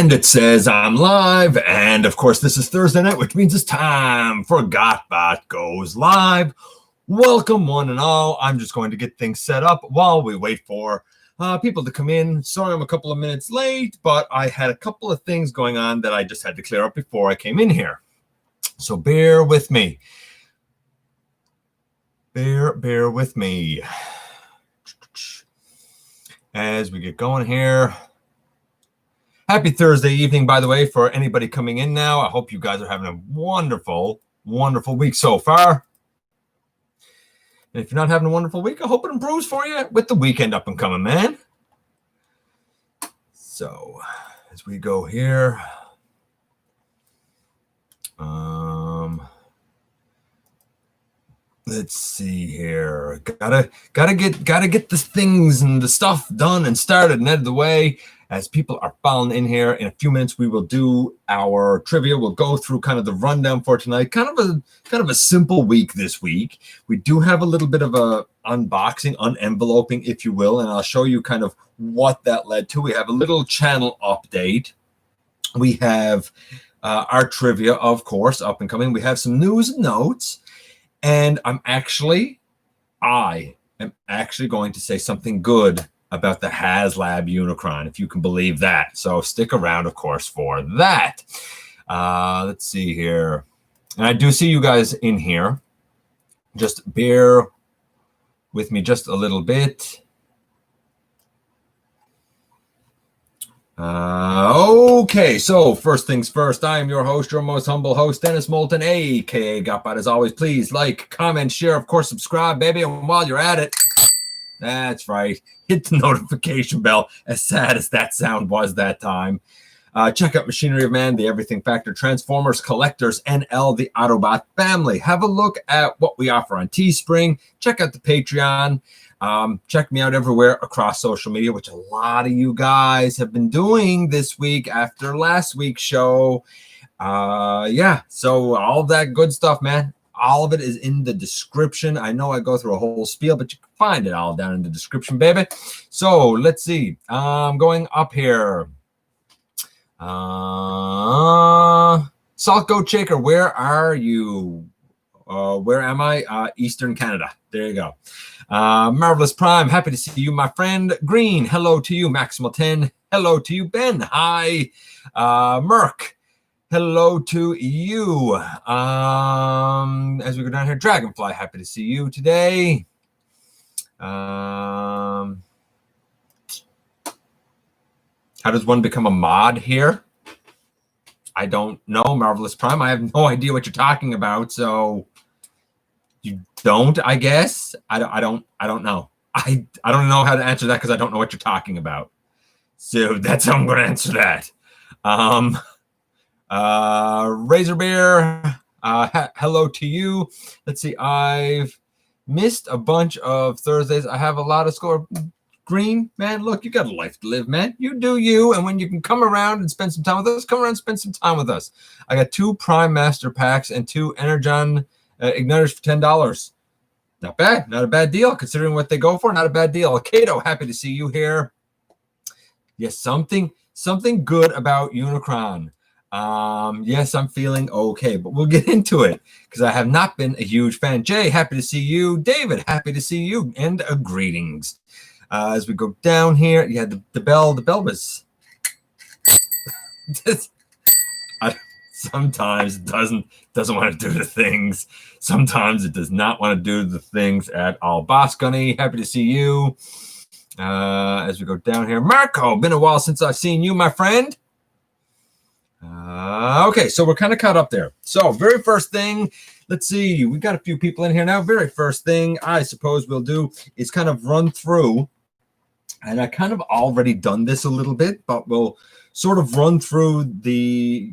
And it says I'm live. And of course, this is Thursday night, which means it's time for GotBot Goes live. Welcome, one and all. I'm just going to get things set up while we wait for people to come in. Sorry, I'm a couple of minutes late, but I had a couple of things going on that I just had to clear up before I came in here. So bear with me. Bear with me as we get going here. Happy Thursday evening, by the way, for anybody coming in now. I hope you guys are having a wonderful, wonderful week so far. And if you're not having a wonderful week, I hope it improves for you with the weekend up and coming, man. So, as we go here, let's see here. Gotta get the things and the stuff done and started and out of the way. As people are filing in here, in a few minutes we will do our trivia. We'll go through kind of the rundown for tonight. Kind of a simple week this week. We do have a little bit of a unboxing, un-enveloping, if you will, and I'll show you kind of what that led to. We have a little channel update. We have our trivia, of course, up and coming. We have some news and notes, and I am actually going to say something good about the Haslab Unicron, if you can believe that. So stick around, of course, for that. Let's see here. And I do see you guys in here. Just bear with me just a little bit. Okay, so first things first, I am your host, your most humble host, Dennis Moulton, a.k.a. GotBot. As always, please like, comment, share, of course, subscribe, baby. And while you're at it, that's right, hit the notification bell, as sad as that sound was that time. Check out Machinery of Man, the Everything Factor, Transformers, Collectors, NL, the Autobot family. Have a look at what we offer on Teespring. Check out the Patreon. Check me out everywhere across social media, which a lot of you guys have been doing this week after last week's show. Yeah, so all that good stuff, man. All of it is in the description. I know I go through a whole spiel, but you can find it all down in the description, baby. So let's see. I'm going up here. Salt Goat Shaker, where are you? Where am I? Eastern Canada. There you go. Marvelous Prime, happy to see you, my friend. Green, hello to you. Maximal 10, hello to you. Ben, hi. Merc, hello to you. As we go down here, Dragonfly, happy to see you today. How does one become a mod here? I don't know, Marvelous Prime. I have no idea what you're talking about, so you don't, I guess. I don't know. I don't know how to answer that because I don't know what you're talking about. So that's how I'm going to answer that. Razor Bear, hello to you. Let's see, I've missed a bunch of Thursdays. I have a lot of score. Green, man, look, you got a life to live, man. You do you, and when you can come around and spend some time with us, come around and spend some time with us. I got 2 Prime Master Packs and 2 Energon Igniters for $10. Not bad, not a bad deal, considering what they go for. Not a bad deal. Kato, happy to see you here. Yes, something good about Unicron. Yes, I'm feeling okay, but we'll get into it because I have not been a huge fan. Jay, happy to see you. David, happy to see you, and greetings. As we go down here, yeah, the bell was sometimes it doesn't want to do the things. Sometimes it does not want to do the things at all. Boss Gunny, happy to see you. As we go down here, Marco, been a while since I've seen you, my friend. Okay, so we're kind of caught up there. So very first thing, let's see, we got a few people in here now. Very first thing I suppose we'll do is kind of run through, and I kind of already done this a little bit, but we'll sort of run through the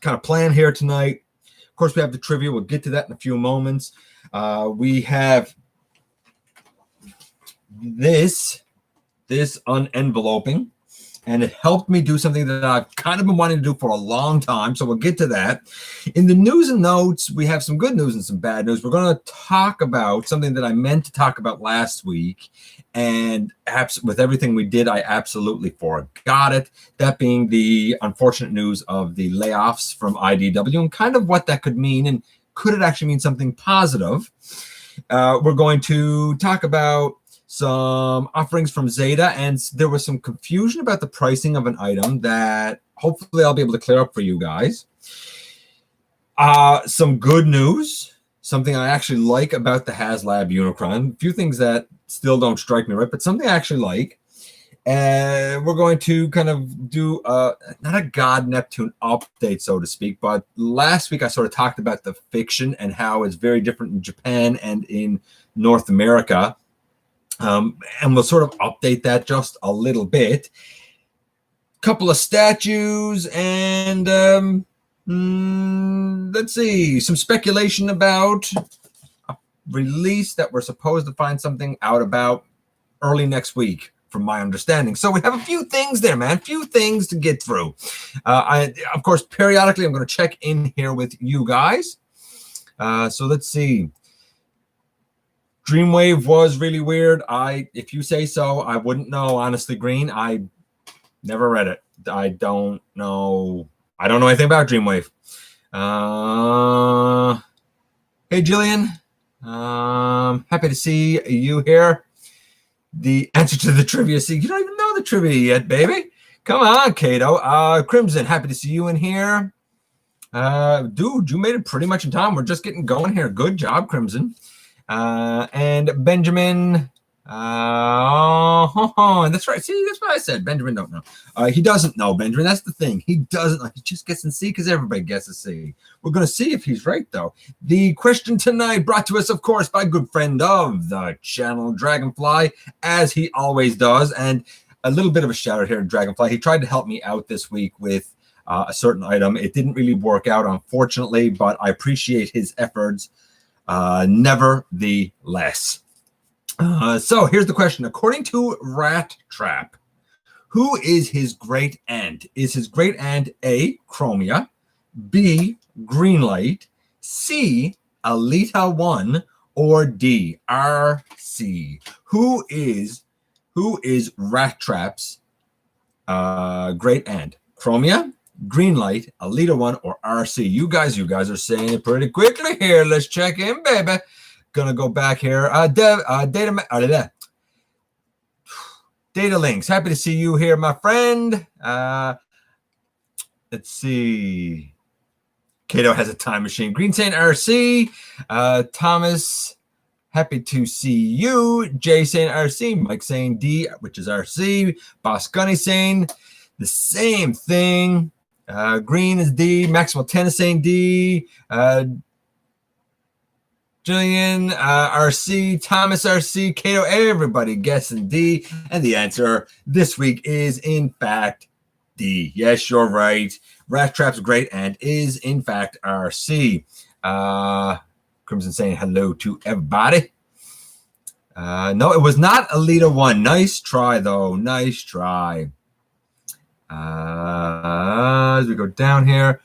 kind of plan here tonight. Of course, we have the trivia. We'll get to that in a few moments. We have this un-enveloping. and it helped me do something that I've kind of been wanting to do for a long time. So we'll get to that. In the news and notes, we have some good news and some bad news. We're going to talk about something that I meant to talk about last week, and with everything we did, I absolutely forgot it. That being the unfortunate news of the layoffs from IDW and kind of what that could mean, and could it actually mean something positive? We're going to talk about some offerings from Zeta, and there was some confusion about the pricing of an item that hopefully I'll be able to clear up for you guys. Some good news, something I actually like about the Haslab Unicron. A few things that still don't strike me right, but something I actually like. And we're going to kind of do not a God Neptune update, so to speak, but last week I sort of talked about the fiction and how it's very different in Japan and in North America. And we'll sort of update that just a little bit. Couple of statues and let's see, some speculation about a release that we're supposed to find something out about early next week, from my understanding. So we have a few things there, man. Few things to get through. Of course, periodically, I'm going to check in here with you guys. So let's see. Dreamwave was really weird. If you say so, I wouldn't know. Honestly, Green, I never read it. I don't know. I don't know anything about Dreamwave. Hey, Jillian. Happy to see you here. The answer to the trivia. See, you don't even know the trivia yet, baby. Come on, Kato. Crimson, happy to see you in here. Dude, you made it pretty much in time. We're just getting going here. Good job, Crimson. And Benjamin. That's right. See, that's what I said. Benjamin don't know. He doesn't know, Benjamin. That's the thing. He doesn't know. He just gets in C because everybody gets a C. We're going to see if he's right, though. The question tonight brought to us, of course, by a good friend of the channel, Dragonfly, as he always does. And a little bit of a shout out here to Dragonfly. He tried to help me out this week with a certain item. It didn't really work out, unfortunately, but I appreciate his efforts nevertheless. So here's the question. According to Rat Trap, who is his great aunt? Is his great aunt A, Chromia, B, Greenlight, C, Alita 1, or D, RC? Who is Rat Trap's great aunt? Chromia, Greenlight, Alita 1, or RC? You guys are saying it pretty quickly here. Let's check in, baby. Gonna go back here. Data Links. Happy to see you here, my friend. Let's see. Kato has a time machine. Green saying RC. Thomas, happy to see you. Jay saying RC. Mike saying D, which is RC. Boss Gunny saying the same thing. Green is D. Maximal 10 is saying D. Jillian, RC, Thomas, RC, Kato, everybody guessing D. And the answer this week is, in fact, D. Yes, you're right. Rat Trap's great aunt is, in fact, RC. Crimson saying hello to everybody. No, it was not Alita 1. Nice try, though. Nice try. As we go down here,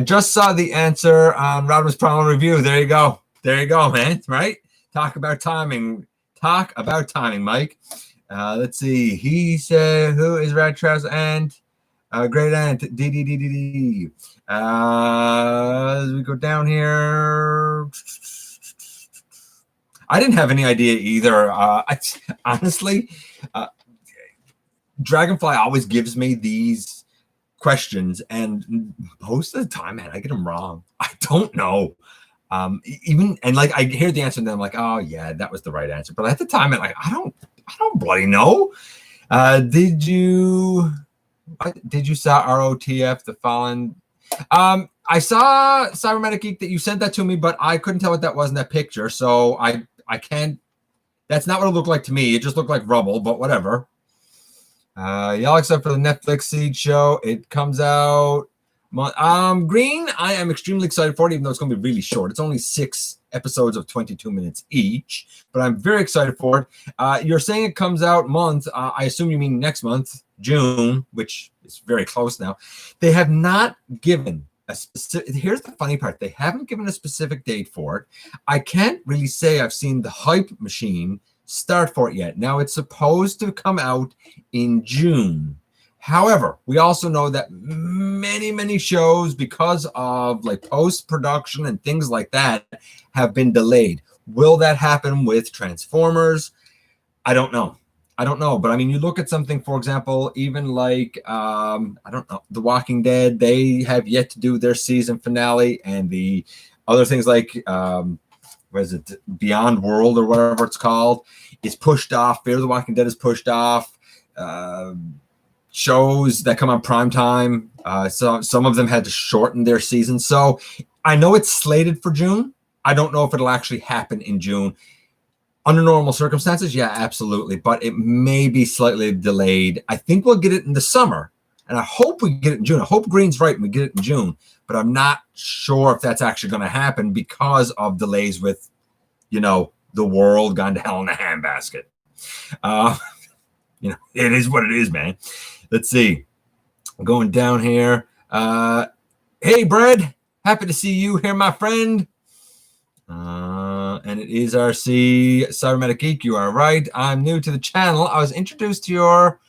just saw the answer on Rodimus Problem Review. There you go. There you go, man. Right? Talk about timing. Talk about timing, Mike. Let's see. He said, who is Rat Trap's aunt? Great aunt. D. As we go down here. I didn't have any idea either. Honestly, Dragonfly always gives me these questions, and most of the time, man, I get them wrong. I don't know. Even and like I hear the answer and then I'm like, oh yeah, that was the right answer. But at the time, I'm like, I don't bloody know. Did you saw ROTF the Fallen? I saw Cybernetic Geek that you sent that to me, but I couldn't tell what that was in that picture, so I can't. That's not what it looked like to me. It just looked like rubble, but whatever. Y'all except for the Netflix Seed show, it comes out Green, I am extremely excited for it, even though it's going to be really short. It's only 6 episodes of 22 minutes each, but I'm very excited for it. You're saying it comes out month. I assume you mean next month, June, which is very close now. They have not given a specific. Here's the funny part. They haven't given a specific date for it. I can't really say I've seen the hype machine start for it yet. Now, it's supposed to come out in June. However, we also know that many shows, because of like post-production and things like that, have been delayed. Will that happen with Transformers? I don't know. But I mean, you look at something, for example, even like, I don't know, The Walking Dead, they have yet to do their season finale, and the other things like, what is it, Beyond World or whatever it's called, is pushed off. Fear the Walking Dead is pushed off. Shows that come on prime time, so some of them had to shorten their season. So I know it's slated for June. I don't know if it'll actually happen in June. Under normal circumstances, yeah, absolutely. But it may be slightly delayed. I think we'll get it in the summer, and I hope we get it in June. I hope Green's right and we get it in June. But I'm not sure if that's actually going to happen because of delays with, the world gone to hell in a handbasket. It is what it is, man. Let's see. Going down here. Hey, Brad. Happy to see you here, my friend. And it is RC Cybermetic Geek. You are right. I'm new to the channel. I was introduced to your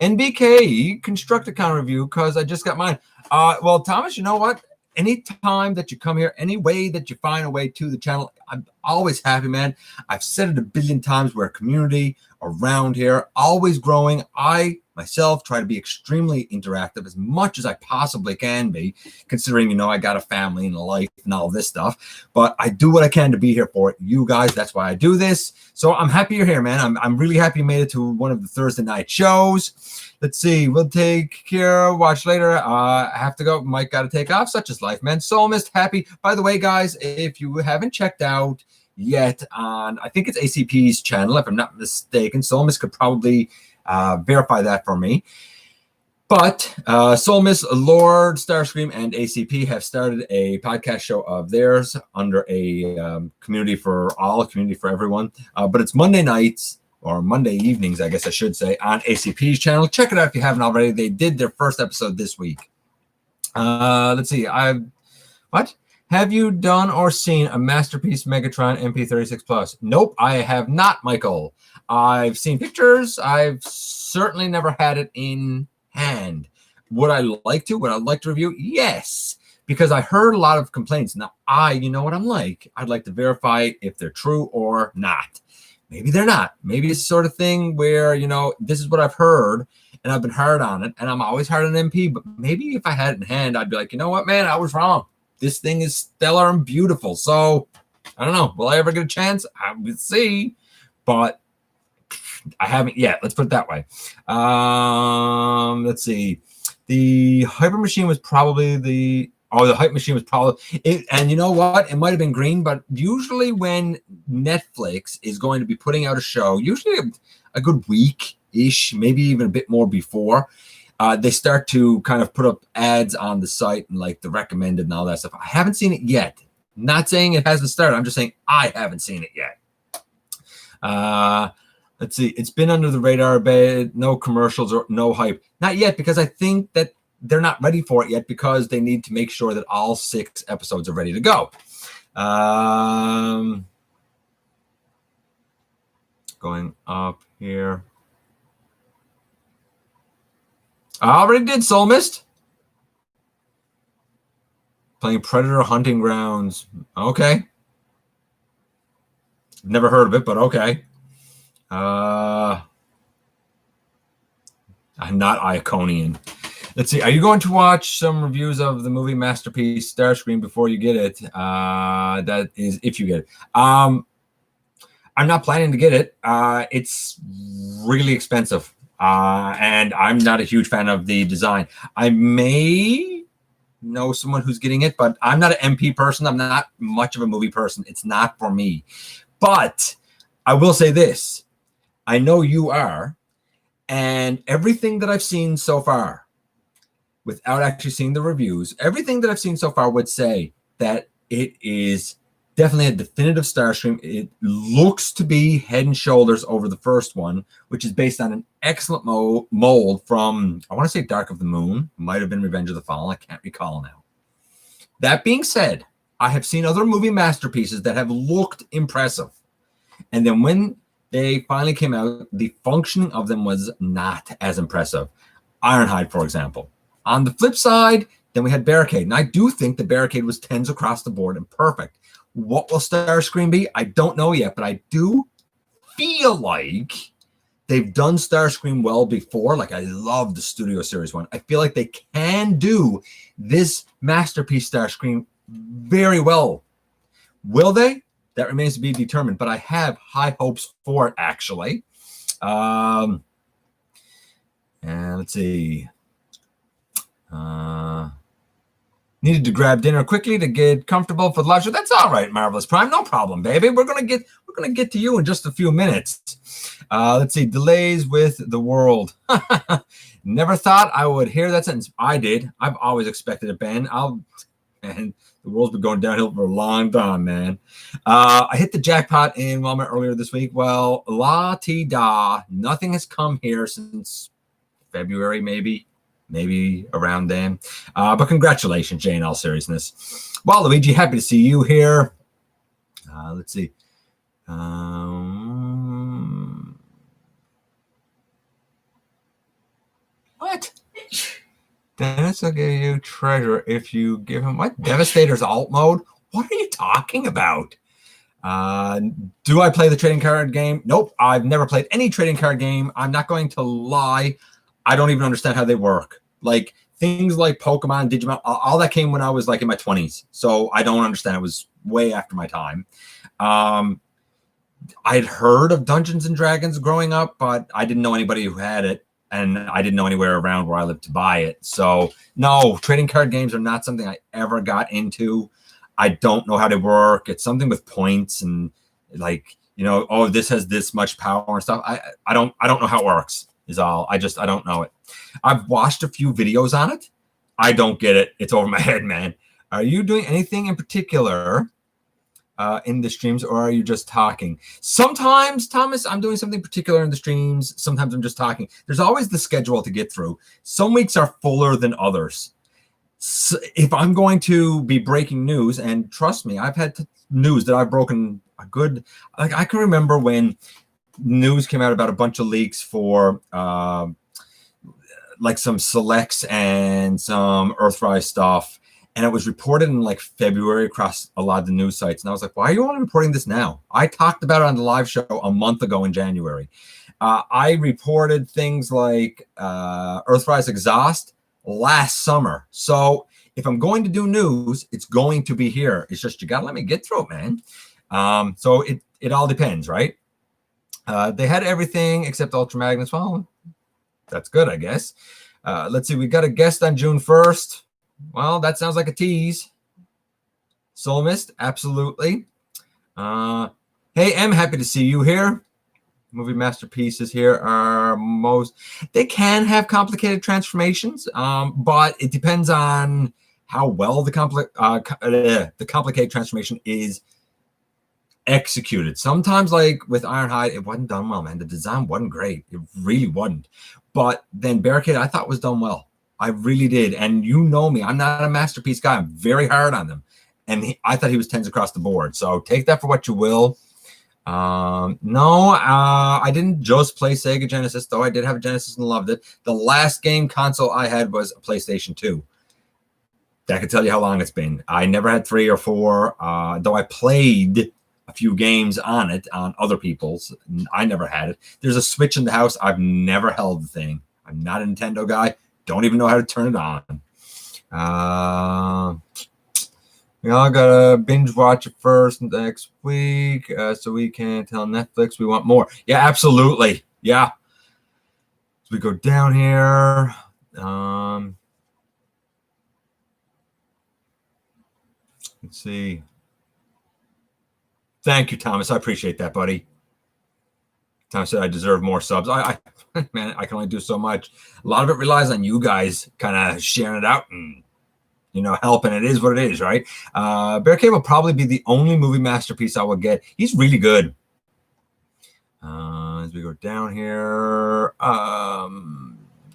NBK Constructicon review because I just got mine. Well, Thomas, you know what? Any time that you come here, any way that you find a way to the channel, I'm always happy, man. I've said it a billion times. We're a community around here, always growing. I myself try to be extremely interactive as much as I possibly can be, considering, I got a family and a life and all this stuff. But I do what I can to be here for you guys. That's why I do this. So I'm happy you're here, man. I'm really happy you made it to one of the Thursday night shows. Let's see. We'll take care. Watch later. I have to go. Mike got to take off. Such is life, man. So missed. Happy. By the way, guys, if you haven't checked out yet on, I think it's ACP's channel, if I'm not mistaken, Solmus could probably verify that for me. But Solmus, Lord, Starscream, and ACP have started a podcast show of theirs under a community for all, a community for everyone. But it's Monday nights, or Monday evenings, I guess I should say, on ACP's channel. Check it out if you haven't already. They did their first episode this week. Let's see. Have you done or seen a Masterpiece Megatron MP36 Plus? Nope, I have not, Michael. I've seen pictures. I've certainly never had it in hand. Would I like to? Would I like to review? Yes, because I heard a lot of complaints. Now, you know what I'm like. I'd like to verify if they're true or not. Maybe they're not. Maybe it's the sort of thing where, this is what I've heard, and I've been hard on it, and I'm always hard on MP, but maybe if I had it in hand, I'd be like, you know what, man, I was wrong. This thing is stellar and beautiful. So, I don't know. Will I ever get a chance? I will see, but I haven't yet. Let's put it that way. Let's see. The Hyper Machine was probably the Hype Machine was probably it, and you know what? It might have been Green, but usually when Netflix is going to be putting out a show, usually a good week-ish, maybe even a bit more before, they start to kind of put up ads on the site and like the recommended and all that stuff. I haven't seen it yet. Not saying it hasn't started. I'm just saying I haven't seen it yet. Let's see. It's been under the radar a bit. No commercials or no hype. Not yet, because I think that they're not ready for it yet because they need to make sure that all 6 episodes are ready to go. Going up here. I already did Soul Mist. Playing Predator Hunting Grounds. Okay. Never heard of it, but okay. I'm not Iaconian. Let's see. Are you going to watch some reviews of the movie Masterpiece Starscream before you get it? That is, if you get it. I'm not planning to get it. It's really expensive. And I'm not a huge fan of the design. I may know someone who's getting it, but I'm not an MP person. I'm not much of a movie person. It's not for me. But I will say this. I know you are. And everything that I've seen so far, without actually seeing the reviews, everything that I've seen so far would say that it is definitely a definitive Starscream. It looks to be head and shoulders over the first one, which is based on an excellent mold from, I want to say Dark of the Moon, might have been Revenge of the Fallen, I can't recall now. That being said, I have seen other movie masterpieces that have looked impressive. And then when they finally came out, the functioning of them was not as impressive. Ironhide, for example. On the flip side, then we had Barricade. And I do think the Barricade was 10s across the board and perfect. What will Starscream be? I don't know yet, but I do feel like they've done Starscream well before. Like, I love the Studio Series one. I feel like they can do this masterpiece Starscream very well. Will they? That remains to be determined, but I have high hopes for it, actually. And let's see. Needed to grab dinner quickly to get comfortable for the live show. That's all right, Marvelous Prime. No problem, baby. We're gonna get to you in just a few minutes. Let's see. Delays with the world. Never thought I would hear that sentence. I did. I've always expected it, Ben. And the world's been going downhill for a long time, man. I hit the jackpot in Walmart earlier this week. Well, la-ti-da. Nothing has come here since February, maybe around then. But congratulations, Jay, in all seriousness. Well, Luigi, happy to see you here. Let's see. What? Dennis will give you treasure if you give him what? Devastator's alt mode? What are you talking about? Do I play the trading card game? Nope. I've never played any trading card game. I'm not going to lie. I don't even understand how they work. Like things like Pokemon, Digimon, all that came when I was like in my 20s. So I don't understand. It was way after my time. I'd heard of Dungeons and Dragons growing up, but I didn't know anybody who had it. And I didn't know anywhere around where I lived to buy it. So no, trading card games are not something I ever got into. I don't know how they work. It's something with points and like, you know, oh, this has this much power and stuff. I don't know how it works is all. I don't know it. I've watched a few videos on it. I don't get it. It's over my head, man. Are you doing anything in particular in the streams, or are you just talking? Sometimes, Thomas, I'm doing something particular in the streams. Sometimes I'm just talking. There's always the schedule to get through. Some weeks are fuller than others. So if I'm going to be breaking news, and trust me, I've had news that I've broken a good, like I can remember when news came out about a bunch of leaks for like some selects and some Earthrise stuff. And it was reported in like February across a lot of the news sites. And I was like, why are you only reporting this now? I talked about it on the live show a month ago in January. I reported things like Earthrise exhaust last summer. So if I'm going to do news, it's going to be here. It's just you got to let me get through it, man. So it all depends, right? They had everything except Ultramagnus. Well, that's good, I guess. Let's see. We got a guest on June 1st. Well, that sounds like a tease. Soul Mist, absolutely. Hey, M, happy to see you here. Movie masterpieces here are they can have complicated transformations, but it depends on how well the complicated transformation is executed. Sometimes, like with Ironhide, it wasn't done well, man. The design wasn't great. It really wasn't. But then Barricade, I thought was done well. I really did. And you know me, I'm not a masterpiece guy. I'm very hard on them. And I thought he was 10s across the board. So take that for what you will. No, I didn't just play Sega Genesis, though I did have a Genesis and loved it. The last game console I had was a PlayStation 2. That could tell you how long it's been. I never had 3 or 4, though I played a few games on it, on other people's. I never had it. There's a Switch in the house. I've never held the thing. I'm not a Nintendo guy. Don't even know how to turn it on. We all gotta binge watch it first next week, so we can tell Netflix we want more. Yeah, absolutely. Yeah. So we go down here. Let's see. Thank you, Thomas. I appreciate that, buddy. Tom said I deserve more subs. Man, I can only do so much. A lot of it relies on you guys kind of sharing it out and, you know, helping. It is what it is, right? Bear Cave will probably be the only movie masterpiece I will get. He's really good. As we go down here,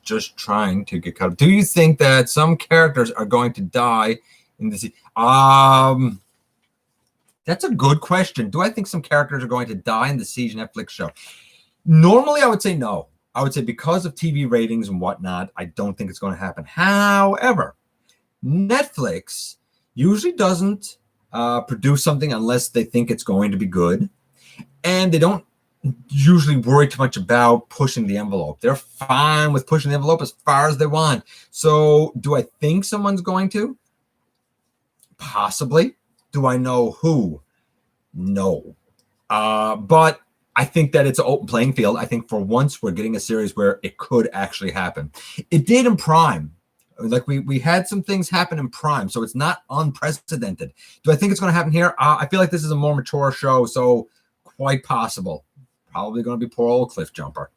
just trying to get caught up. Do you think that some characters are going to die in this? That's a good question. Do I think some characters are going to die in the Siege Netflix show? Normally, I would say no. I would say because of TV ratings and whatnot, I don't think it's going to happen. However, Netflix usually doesn't produce something unless they think it's going to be good. And they don't usually worry too much about pushing the envelope. They're fine with pushing the envelope as far as they want. So do I think someone's going to? Possibly. Do I know who? No. But I think that it's an open playing field. I think for once we're getting a series where it could actually happen. It did in Prime. Like we had some things happen in Prime, so it's not unprecedented. Do I think it's going to happen here? I feel like this is a more mature show, so quite possible. Probably going to be poor old Cliff Jumper.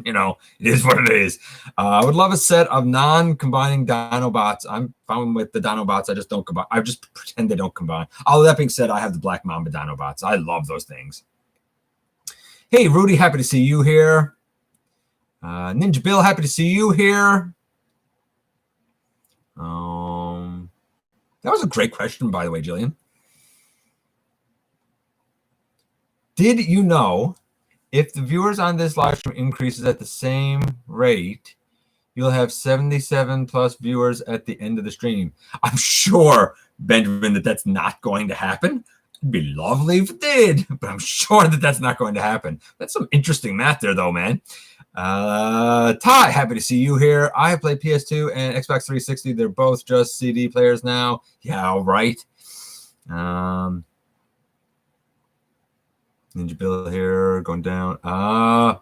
You know, it is what it is. I would love a set of non-combining Dinobots. I'm fine with the Dinobots. I just don't combine. I just pretend they don't combine. All that being said, I have the Black Mamba Dinobots. I love those things. Hey, Rudy, happy to see you here. Ninja Bill, happy to see you here. That was a great question, by the way, Jillian. Did you know if the viewers on this live stream increases at the same rate, you'll have 77 plus viewers at the end of the stream? I'm sure, Benjamin, that that's not going to happen. It'd be lovely if it did, but I'm sure that that's not going to happen. That's some interesting math there, though, man. Ty, happy to see you here. I have played PS2 and Xbox 360. They're both just CD players now. Yeah, all right. Ninja Bill here, going down. I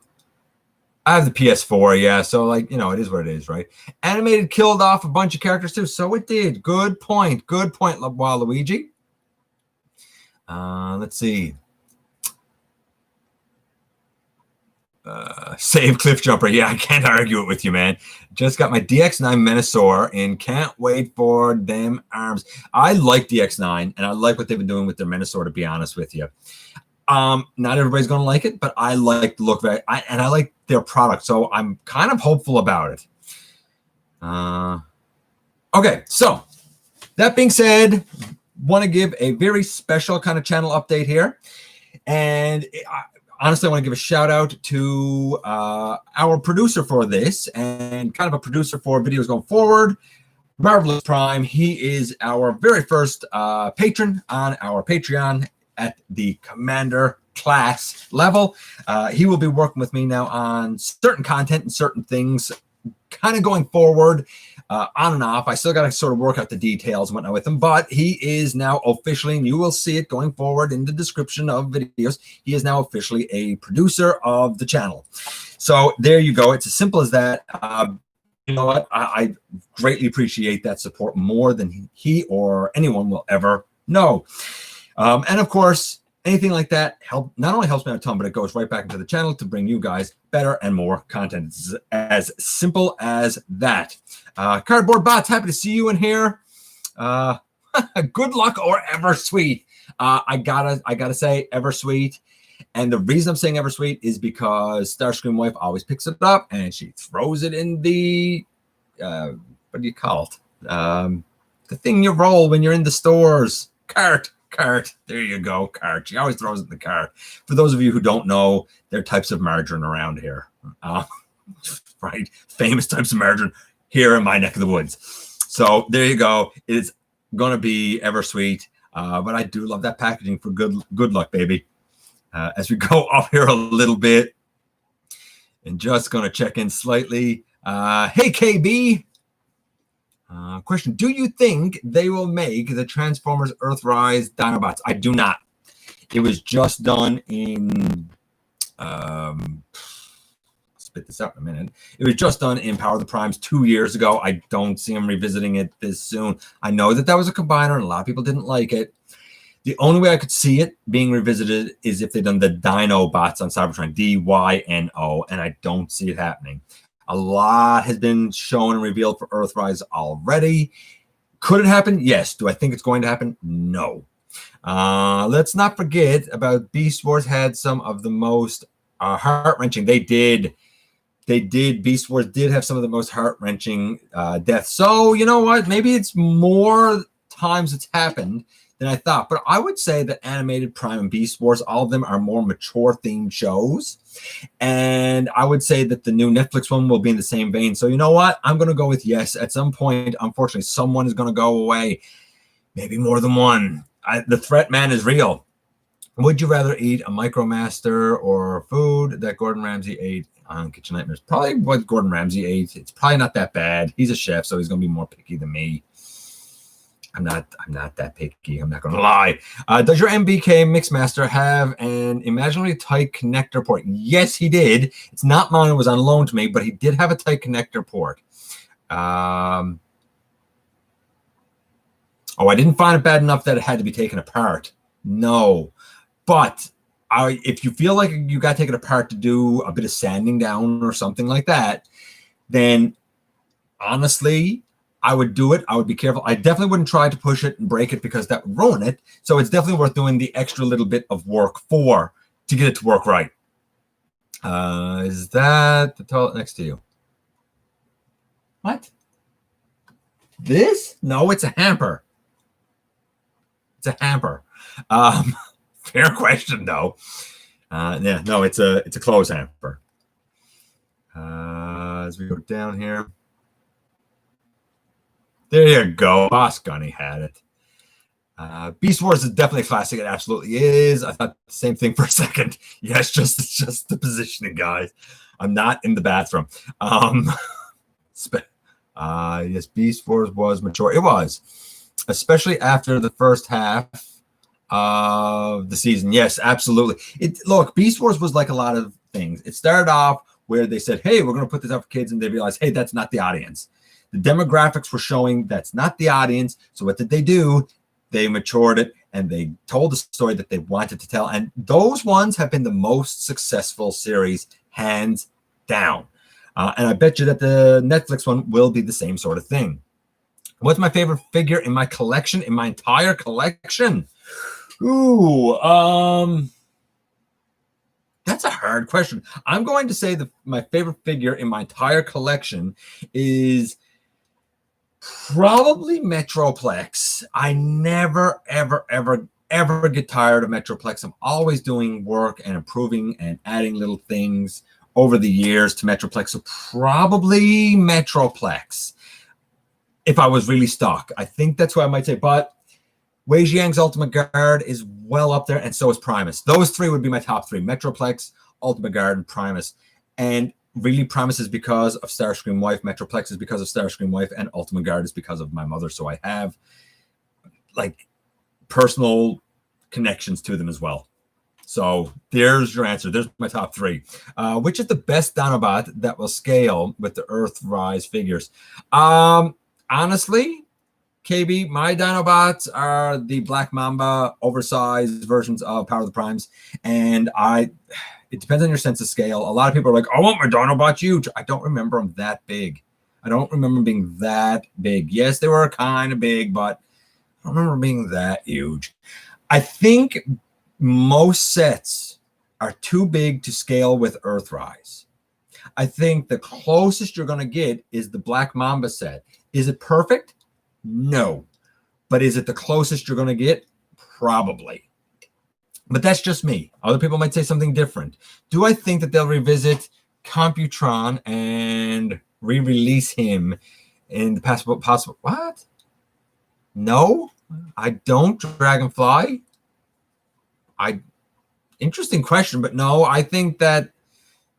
have the PS4, yeah. So, like, you know, it is what it is, right? Animated killed off a bunch of characters, too. So it did. Good point. Good point, Waluigi. Let's see. Save Cliff Jumper. Yeah, I can't argue it with you, man. Just got my DX9 Menasor and can't wait for them arms. I like DX9, and I like what they've been doing with their Menasor, to be honest with you. Not everybody's going to like it, but I like the look of it, and I like their product, so I'm kind of hopeful about it. Okay, so that being said, want to give a very special kind of channel update here. And honestly, I want to give a shout out to our producer for this and kind of a producer for videos going forward, Marvelous Prime. He is our very first patron on our Patreon at the Commander class level. He will be working with me now on certain content and certain things kind of going forward. On and off. I still got to sort of work out the details and whatnot with him, but he is now officially, and you will see it going forward in the description of videos, he is now officially a producer of the channel. So there you go. It's as simple as that. You know what? I greatly appreciate that support more than he or anyone will ever know. And of course, anything like that not only helps me out a ton, but it goes right back into the channel to bring you guys better and more content. It's as simple as that. Cardboard Bots, happy to see you in here. Good luck or Eversweet. I gotta say Eversweet. And the reason I'm saying Eversweet is because Starscream Wife always picks it up and she throws it in the what do you call it? The thing you roll when you're in the stores. Cart. There you go. Cart. She always throws it in the cart. For those of you who don't know, there are types of margarine around here. Right? Famous types of margarine here in my neck of the woods. So there you go. It's going to be Eversweet. But I do love that packaging for good luck, baby. As we go up here a little bit and just going to check in slightly. Hey, KB. Question, do you think they will make the Transformers Earthrise Dinobots? I do not. It was just done in spit this out in a minute. It was just done in Power of the Primes 2 years ago. I don't see them revisiting it this soon. I know that was a combiner and a lot of people didn't like it. The only way I could see it being revisited is if they've done the Dinobots on Cybertron, Dyno, and I don't see it happening. A lot has been shown and revealed for Earthrise already. Could it happen? Yes. Do I think it's going to happen? No. Let's not forget about Beast Wars had some of the most heart-wrenching. They did. Beast Wars did have some of the most heart-wrenching deaths. So, you know what? Maybe it's more times it's happened than I thought. But I would say that Animated Prime and Beast Wars, all of them are more mature-themed shows. And I would say that the new Netflix one will be in the same vein. So, you know what? I'm going to go with yes. At some point, unfortunately, someone is going to go away. Maybe more than one. The threat man is real. Would you rather eat a MicroMaster or food that Gordon Ramsay ate on Kitchen Nightmares? Probably what Gordon Ramsay ate. It's probably not that bad. He's a chef, so he's going to be more picky than me. I'm not that picky. I'm not going to lie. Does your MBK Mixmaster have an imaginary tight connector port? Yes, he did. It's not mine. It was on loan to me, but he did have a tight connector port. Oh, I didn't find it bad enough that it had to be taken apart. No. But if you feel like you got to take it apart to do a bit of sanding down or something like that, then honestly, I would do it. I would be careful. I definitely wouldn't try to push it and break it because that would ruin it. So it's definitely worth doing the extra little bit of work to get it to work right. Is that the toilet next to you? What? This? No, it's a hamper. It's a hamper. Fair question, though. Yeah, no, it's a clothes hamper. As we go down here. There you go. Boss Gunny had it. Beast Wars is definitely a classic. It absolutely is. I thought the same thing for a second. Yeah, it's just the positioning, guys. I'm not in the bathroom. Yes, Beast Wars was mature. It was, especially after the first half of the season. Yes, absolutely. Look, Beast Wars was like a lot of things. It started off where they said, hey, we're going to put this out for kids, and they realized, hey, that's not the audience. The demographics were showing that's not the audience. So what did they do? They matured it, and they told the story that they wanted to tell. And those ones have been the most successful series, hands down. And I bet you that the Netflix one will be the same sort of thing. What's my favorite figure in my collection, in my entire collection? Ooh, that's a hard question. I'm going to say that my favorite figure in my entire collection is probably Metroplex. I never, ever get tired of Metroplex. I'm always doing work and improving and adding little things over the years to Metroplex. So probably Metroplex if I was really stuck. I think that's what I might say. But Wei Jiang's Ultimate Guard is well up there, and so is Primus. Those three would be my top three: Metroplex, Ultimate Guard, and Primus. And really, Primus is because of Starscream Wife, Metroplex is because of Starscream Wife, and Ultimate Guard is because of my mother. So I have like personal connections to them as well. So there's your answer. There's my top three. Which is the best Dinobot that will scale with the Earthrise figures? Honestly, KB, my Dinobots are the Black Mamba oversized versions of Power of the Primes. And it depends on your sense of scale. A lot of people are like, I want my Dinobots huge. I don't remember them that big. I don't remember them being that big. Yes, they were kind of big, but I don't remember being that huge. I think most sets are too big to scale with Earthrise. I think the closest you're going to get is the Black Mamba set. Is it perfect? No. But is it the closest you're going to get? Probably. But that's just me. Other people might say something different. Do I think that they'll revisit Computron and re-release him in the possible? What? No, I don't. Dragonfly. Interesting question, but no, I think that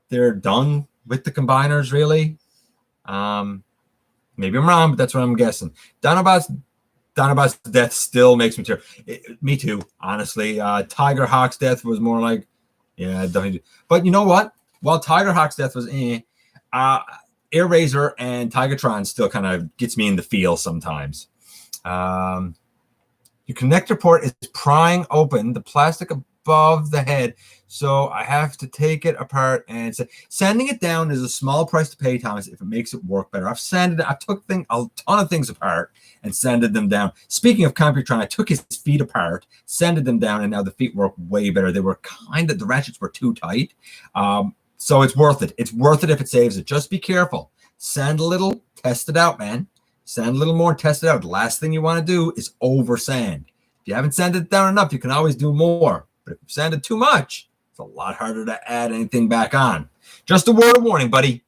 they're done with the combiners, really. Maybe I'm wrong, but that's what I'm guessing. Dinobot's death still makes me tear. Me too, honestly. Tiger Hawk's death was more like, yeah, don't. But you know what? While Tiger Hawk's death was Air Razor and Tigatron still kind of gets me in the feel sometimes. Your connector port is prying open the plastic above the head, so I have to take it apart and sanding it down is a small price to pay, Thomas, if it makes it work better. I took a ton of things apart and sanded them down. Speaking of Computron, I took his feet apart, sanded them down, and now the feet work way better. They were the ratchets were too tight. So it's worth it. It's worth it if it saves it. Just be careful. Sand a little, test it out, man. Sand a little more, test it out. The last thing you want to do is over sand. If you haven't sanded it down enough, you can always do more. But if you sanded too much, it's a lot harder to add anything back on. Just a word of warning, buddy.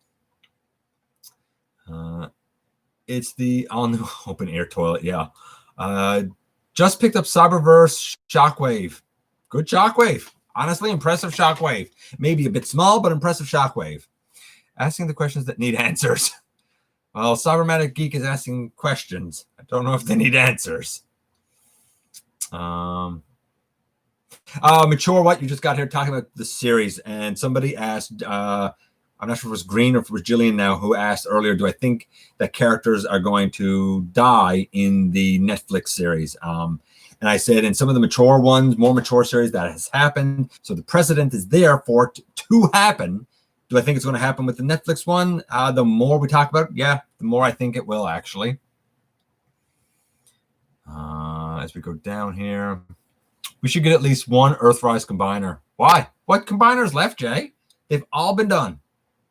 It's the all-new open air toilet, yeah. Just picked up Cyberverse Shockwave. Good Shockwave. Honestly, impressive Shockwave. Maybe a bit small, but impressive Shockwave. Asking the questions that need answers. Well, Cybermatic Geek is asking questions. I don't know if they need answers. Mature what? You just got here talking about the series, and somebody asked, I'm not sure if it was Green or if it was Jillian now, who asked earlier, do I think that characters are going to die in the Netflix series? And I said, in some of the mature ones, more mature series, that has happened. So the precedent is there for it to happen. Do I think it's going to happen with the Netflix one? The more we talk about it, yeah, the more I think it will, actually. As we go down here, we should get at least one Earthrise combiner. Why? What combiners left, Jay? They've all been done,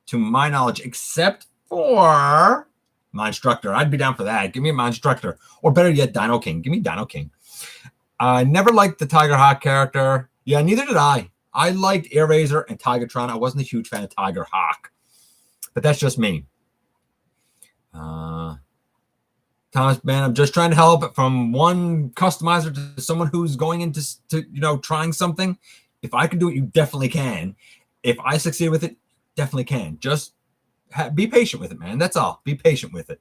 to my knowledge, except for Monstructor. I'd be down for that. Give me a Monstructor. Or better yet, Dino King. Give me Dino King. I never liked the Tiger Hawk character. Yeah, neither did I. I liked Air Razor and Tigatron. I wasn't a huge fan of Tiger Hawk. But that's just me. Thomas, man, I'm just trying to help from one customizer to someone who's going into trying something. If I can do it, you definitely can. If I succeed with it, definitely can. Just be patient with it, man. That's all. Be patient with it.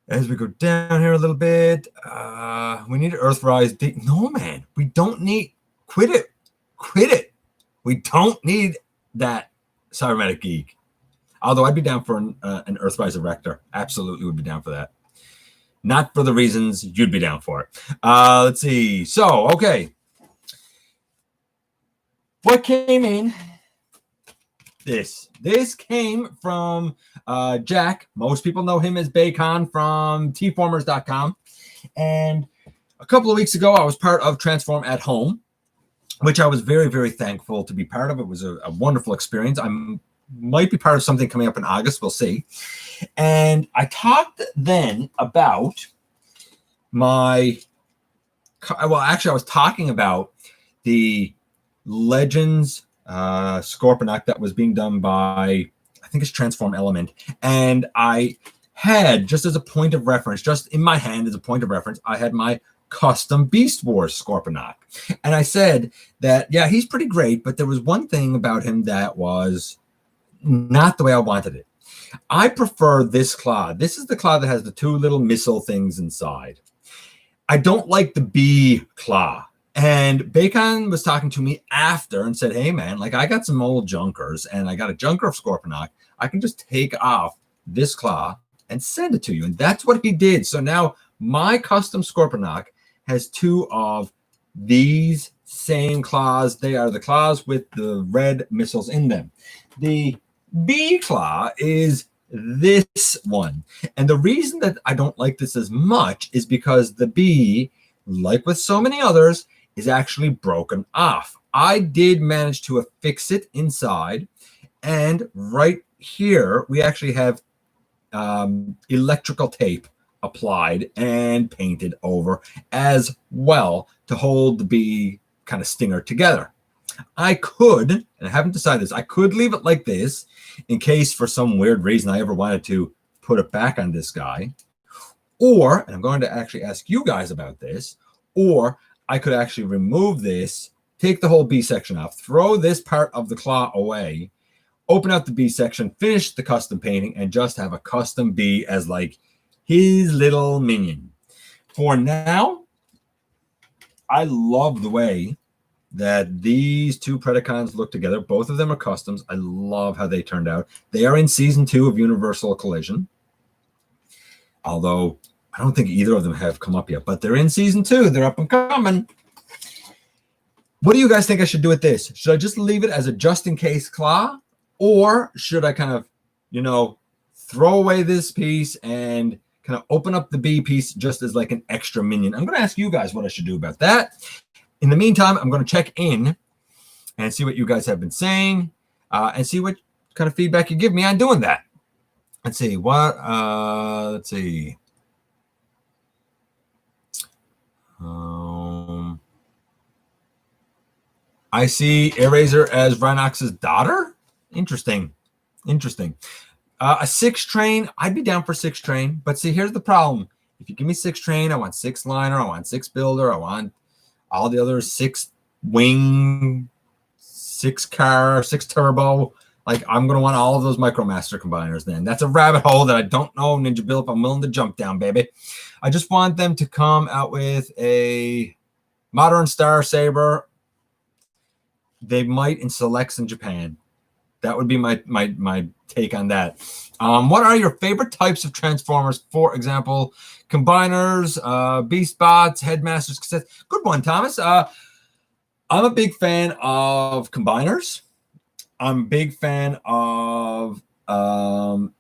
As we go down here a little bit, we need Earthrise. No, man, we don't need. Quit it. Quit it. We don't need that Cybermatic Geek. Although I'd be down for an Earthrise Erector. Absolutely would be down for that. Not for the reasons you'd be down for it. Let's see. So, okay. What came in? This came from Jack. Most people know him as Bacon from tformers.com. And a couple of weeks ago, I was part of Transform at Home, which I was very, very thankful to be part of. It was a wonderful experience. I might be part of something coming up in August. We'll see. And I talked then about I was talking about the Legends Scorponok that was being done by, I think it's Transform Element. And I had, just as a point of reference, just in my hand as a point of reference, I had my custom Beast Wars Scorponok. And I said that, yeah, he's pretty great, but there was one thing about him that was not the way I wanted it. I prefer this claw. This is the claw that has the two little missile things inside. I don't like the B claw. And Bacon was talking to me after and said, hey, man, like I got some old junkers and I got a junker of Scorponok. I can just take off this claw and send it to you. And that's what he did. So now my custom Scorponok has two of these same claws. They are the claws with the red missiles in them. The B claw is this one. And the reason that I don't like this as much is because the B, like with so many others, is actually broken off. I did manage to affix it inside. And right here, we actually have electrical tape applied and painted over as well to hold the B kind of stinger together. I could, and I haven't decided this, I could leave it like this in case for some weird reason I ever wanted to put it back on this guy. Or, and I'm going to actually ask you guys about this, or I could actually remove this, take the whole B section off, throw this part of the claw away, open out the B section, finish the custom painting, and just have a custom B as like his little minion. For now, I love the way that these two Predacons look together. Both of them are customs. I love how they turned out. They are in season 2 of Universal Collision. Although I don't think either of them have come up yet, but they're in season 2. They're up and coming. What do you guys think I should do with this? Should I just leave it as a just-in-case claw? Or should I kind of, throw away this piece and kind of open up the B piece just as like an extra minion? I'm going to ask you guys what I should do about that. In the meantime, I'm going to check in and see what you guys have been saying and see what kind of feedback you give me on doing that. Let's see. Let's see. I see Eraser as Rhinox's daughter. Interesting. A 6 train. I'd be down for 6 train. But see, here's the problem. If you give me 6 train, I want 6 liner. I want 6 builder. I want all the other 6 wing, 6 car, 6 turbo. Like, I'm going to want all of those Micromaster combiners then. That's a rabbit hole that I don't know, Ninja Bill, if I'm willing to jump down, baby. I just want them to come out with a Modern Star Saber. They might in selects in Japan. That would be my take on that. What are your favorite types of Transformers? For example, combiners, beast bots, headmasters, cassettes. Good one, Thomas. I'm a big fan of combiners. I'm a big fan of combiners.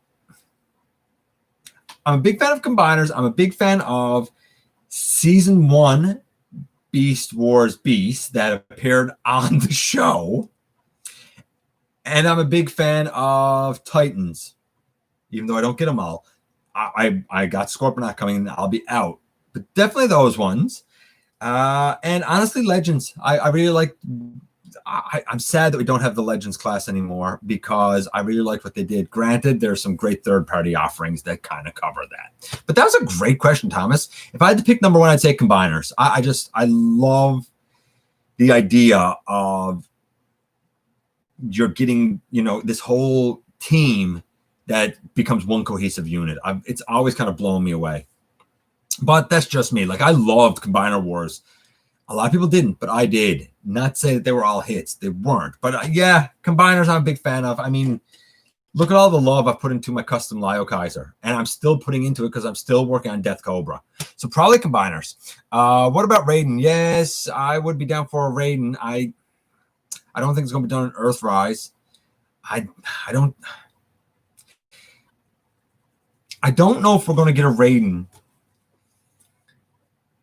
I'm a big fan of season 1 Beast Wars Beasts that appeared on the show. And I'm a big fan of Titans, even though I don't get them all. I got Scorponok coming in. I'll be out. But definitely those ones. And honestly, Legends. I really like... I'm sad that we don't have the Legends class anymore because I really like what they did. Granted, there's some great third-party offerings that kind of cover that. But that was a great question, Thomas. If I had to pick number 1, I'd say combiners. I love the idea of you're getting, this whole team that becomes one cohesive unit. It's always kind of blown me away. But that's just me. Like, I loved Combiner Wars. A lot of people didn't, but I did. Not say that they were all hits. They weren't. But yeah, combiners I'm a big fan of. I mean, look at all the love I put into my custom Lio Kaiser. And I'm still putting into it because I'm still working on Death Cobra. So probably combiners. What about Raiden? Yes, I would be down for a Raiden. I don't think it's going to be done in Earthrise. I don't know if we're going to get a Raiden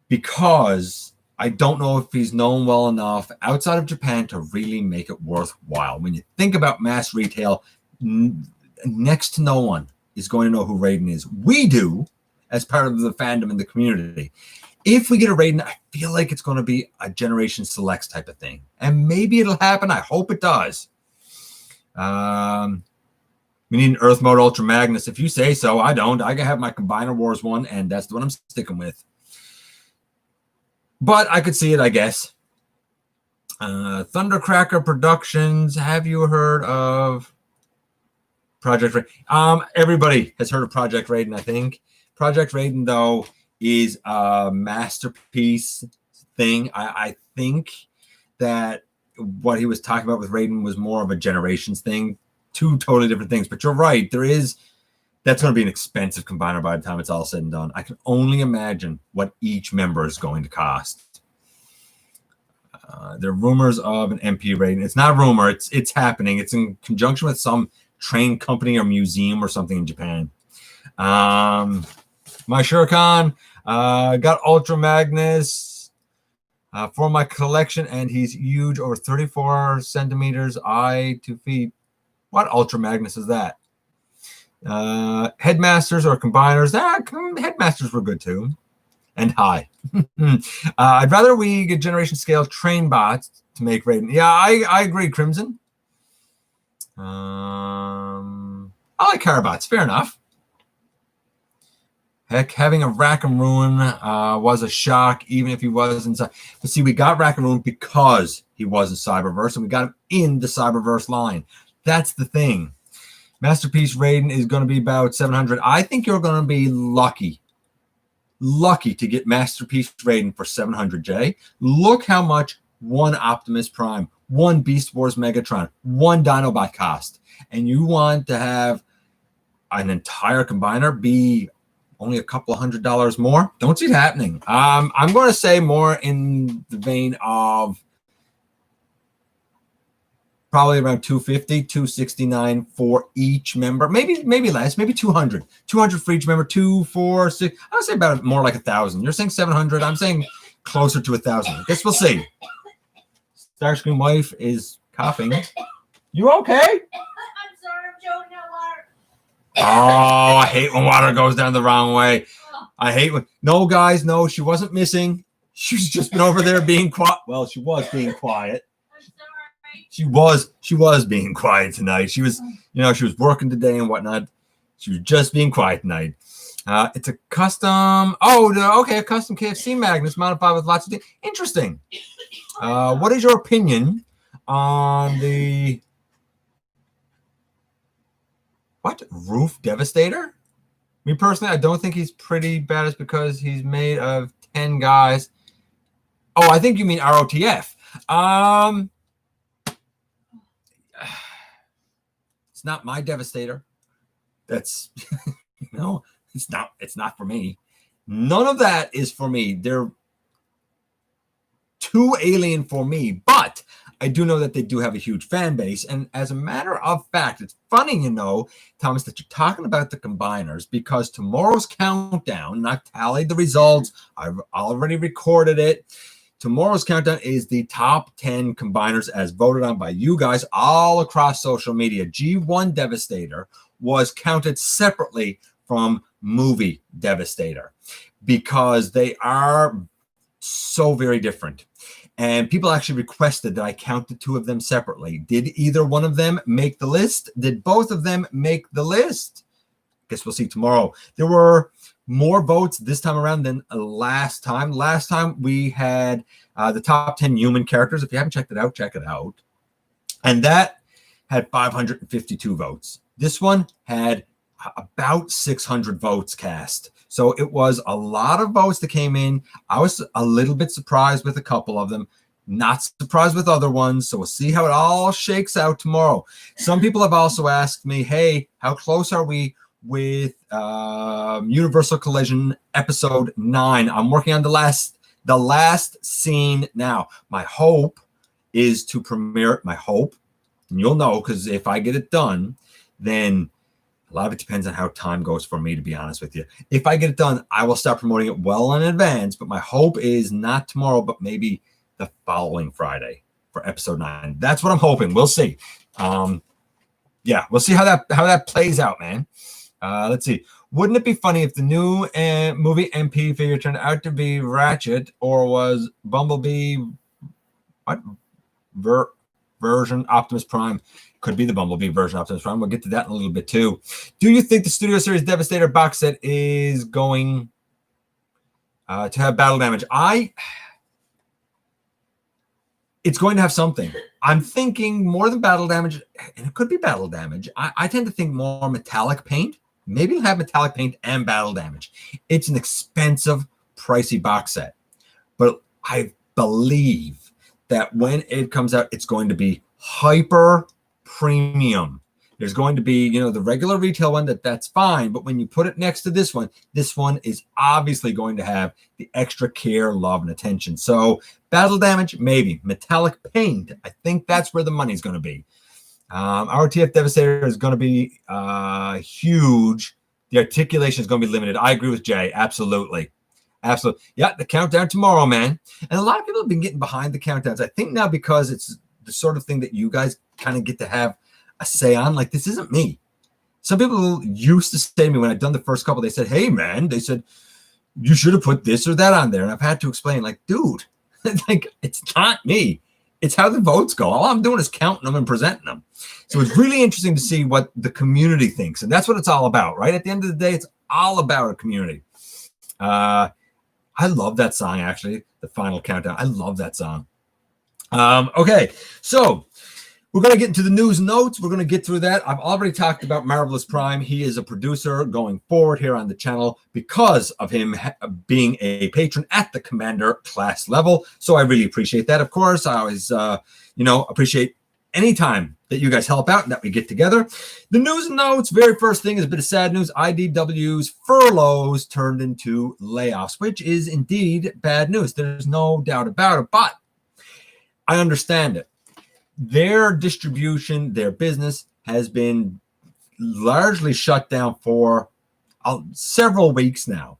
because I don't know if he's known well enough outside of Japan to really make it worthwhile. When you think about mass retail, next to no one is going to know who Raiden is. We do, as part of the fandom and the community. If we get a Raiden, I feel like it's going to be a Generation Selects type of thing. And maybe it'll happen. I hope it does. We need an Earth Mode Ultra Magnus. If you say so, I don't. I can have my Combiner Wars one, and that's the one I'm sticking with. But I could see it, I guess. Thundercracker Productions. Have you heard of Project Raiden? Everybody has heard of Project Raiden, I think. Project Raiden, though, is a masterpiece thing. I think that what he was talking about with Raiden was more of a Generations thing. 2 totally different things. But you're right. That's going to be an expensive combiner by the time it's all said and done. I can only imagine what each member is going to cost. There are rumors of an MP Raiden. It's not a rumor. It's happening. It's in conjunction with some train company or museum or something in Japan. My Shuriken got Ultra Magnus for my collection, and he's huge, over 34 centimeters, 2 feet. What Ultra Magnus is that? Headmasters or combiners. Headmasters were good too, and high. I'd rather we get generation scale train bots to make Raiden. Yeah, I agree, Crimson. I like Carabots. Fair enough. Heck, having a Rack and Ruin was a shock, even if he was inside. But see, we got Rack and Ruin because he was in Cyberverse, and we got him in the Cyberverse line. That's the thing. Masterpiece Raiden is going to be about 700. I think you're going to be lucky to get Masterpiece Raiden for 700, Jay. Look how much one Optimus Prime, one Beast Wars Megatron, one Dinobot cost. And you want to have an entire combiner be only a couple $100 more. Don't see it happening. I'm going to say more in the vein of probably around 250, 269 for each member. Maybe less, maybe 200. 200 for each member, 2, 4, 6. I would say about more like 1,000. You're saying 700. I'm saying closer to 1,000. I guess we'll see. Starscream wife is coughing. You okay? I'm sorry, I'm joking out water. Oh, I hate when water goes down the wrong way. I hate when... No, guys, no, she wasn't missing. She's just been over there being quiet. Well, she was being quiet. She was being quiet tonight. She was, she was working today and whatnot. She was just being quiet tonight. It's a custom. A custom KFC magnet modified with lots of things. Interesting. What is your opinion on the Roof Devastator? Me personally, I don't think he's pretty badass because he's made of 10 guys. Oh, I think you mean ROTF. It's not my Devastator. That's it's not for me. None of that is for me. They're too alien for me, but I do know that they do have a huge fan base. And as a matter of fact, it's funny, Thomas, that you're talking about the combiners, because tomorrow's countdown, and I've tallied the results, I've already recorded it. Tomorrow's countdown is the top 10 combiners as voted on by you guys all across social media. G1 Devastator was counted separately from Movie Devastator because they are so very different. And people actually requested that I count the two of them separately. Did either one of them make the list? Did both of them make the list? Guess we'll see tomorrow. There were more votes this time around than last time. Last time we had the top 10 human characters. If you haven't checked it out, check it out. And that had 552 votes. This one had about 600 votes cast. So it was a lot of votes that came in. I was a little bit surprised with a couple of them, not surprised with other ones. So we'll see how it all shakes out tomorrow. Some people have also asked me, hey, how close are we with Universal Collision episode 9? I'm working on the last scene now. My hope is to premiere it. My hope, and you'll know, because if I get it done, then a lot of it depends on how time goes for me, to be honest with you. If I get it done, I will start promoting it well in advance, but my hope is not tomorrow, but maybe the following Friday for episode 9. That's what I'm hoping. We'll see. Yeah, we'll see how that plays out, man. Let's see. Wouldn't it be funny if the new movie MP figure turned out to be Ratchet, or was Bumblebee version Optimus Prime? Could be the Bumblebee version Optimus Prime. We'll get to that in a little bit too. Do you think the Studio Series Devastator box set is going to have battle damage? It's going to have something. I'm thinking more than battle damage, and it could be battle damage. I tend to think more metallic paint. Maybe it'll have metallic paint and battle damage. It's an expensive, pricey box set. But I believe that when it comes out, it's going to be hyper premium. There's going to be, the regular retail one that's fine. But when you put it next to this one is obviously going to have the extra care, love, and attention. So battle damage, maybe. Metallic paint, I think that's where the money's going to be. RTF Devastator is going to be huge. The articulation is going to be limited. I agree with Jay. Absolutely. Absolutely. Yeah, the countdown tomorrow, man. And a lot of people have been getting behind the countdowns. I think now because it's the sort of thing that you guys kind of get to have a say on. Like, this isn't me. Some people used to say to me when I'd done the first couple, they said, hey, man, they said, you should have put this or that on there. And I've had to explain, like, dude, like, it's not me. It's how the votes go. All I'm doing is counting them and presenting them. So it's really interesting to see what the community thinks. And that's what it's all about, right? At the end of the day, it's all about a community. I love that song, actually, the final countdown. I love that song. Okay, so we're going to get into the news notes. We're going to get through that. I've already talked about Marvelous Prime. He is a producer going forward here on the channel because of him being a patron at the Commander class level. So I really appreciate that. Of course, I always, appreciate anytime that you guys help out and that we get together. The news and notes, very first thing is a bit of sad news. IDW's furloughs turned into layoffs, which is indeed bad news. There's no doubt about it, but I understand it. Their distribution, their business has been largely shut down for several weeks now.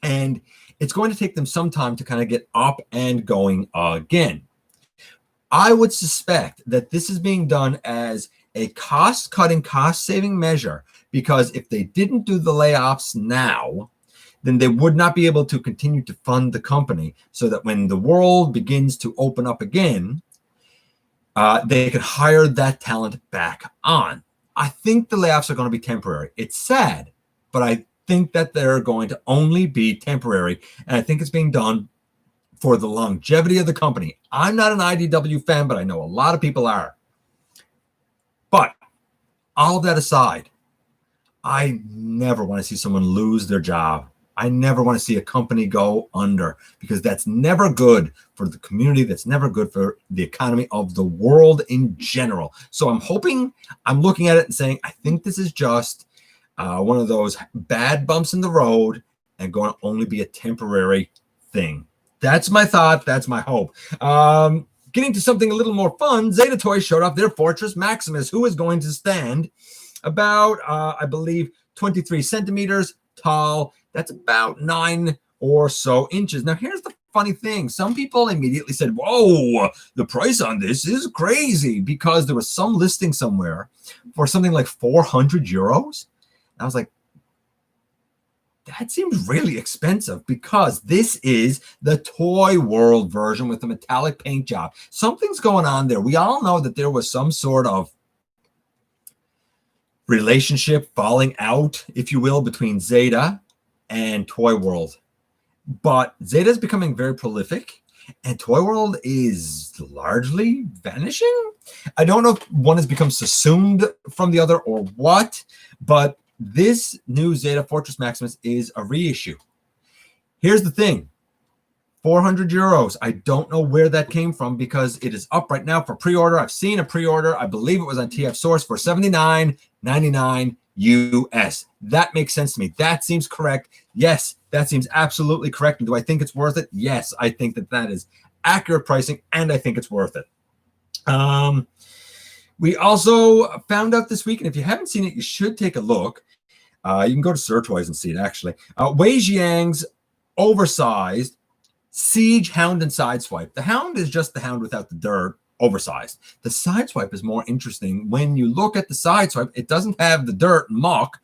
And it's going to take them some time to kind of get up and going again. I would suspect that this is being done as a cost-cutting, cost-saving measure, because if they didn't do the layoffs now, then they would not be able to continue to fund the company so that when the world begins to open up again, they could hire that talent back on. I think the layoffs are going to be temporary. It's sad, but I think that they're going to only be temporary, and I think it's being done for the longevity of the company. I'm not an IDW fan, but I know a lot of people are. But all that aside, I never want to see someone lose their job. I never want to see a company go under, because that's never good for the community. That's never good for the economy of the world in general. So I'm looking at it and saying, I think this is just one of those bad bumps in the road and going to only be a temporary thing. That's my thought. That's my hope. Getting to something a little more fun, Zeta Toys showed off their Fortress Maximus, who is going to stand about, I believe, 23 centimeters tall. That's about 9 or so inches. Now, here's the funny thing. Some people immediately said, whoa, the price on this is crazy, because there was some listing somewhere for something like 400 euros. I was like, that seems really expensive, because this is the Toyworld version with the metallic paint job. Something's going on there. We all know that there was some sort of relationship falling out, if you will, between Zeta and Toyworld. But Zeta is becoming very prolific, and Toyworld is largely vanishing. I don't know if one has become subsumed from the other or what, but this new Zeta Fortress Maximus is a reissue. Here's the thing. 400 euros. I don't know where that came from, because it is up right now for pre-order. I've seen a pre-order. I believe it was on TF Source for $79.99 US. That makes sense to me. That seems correct. Yes, that seems absolutely correct. And do I think it's worth it? Yes, I think that that is accurate pricing, and I think it's worth it. We also found out this week, and if you haven't seen it, you should take a look. You can go to Sir Toys and see it, actually. Wei Jiang's oversized Siege Hound and Sideswipe. The Hound is just the Hound without the dirt, oversized. The Sideswipe is more interesting. When you look at the Sideswipe, it doesn't have the dirt and muck,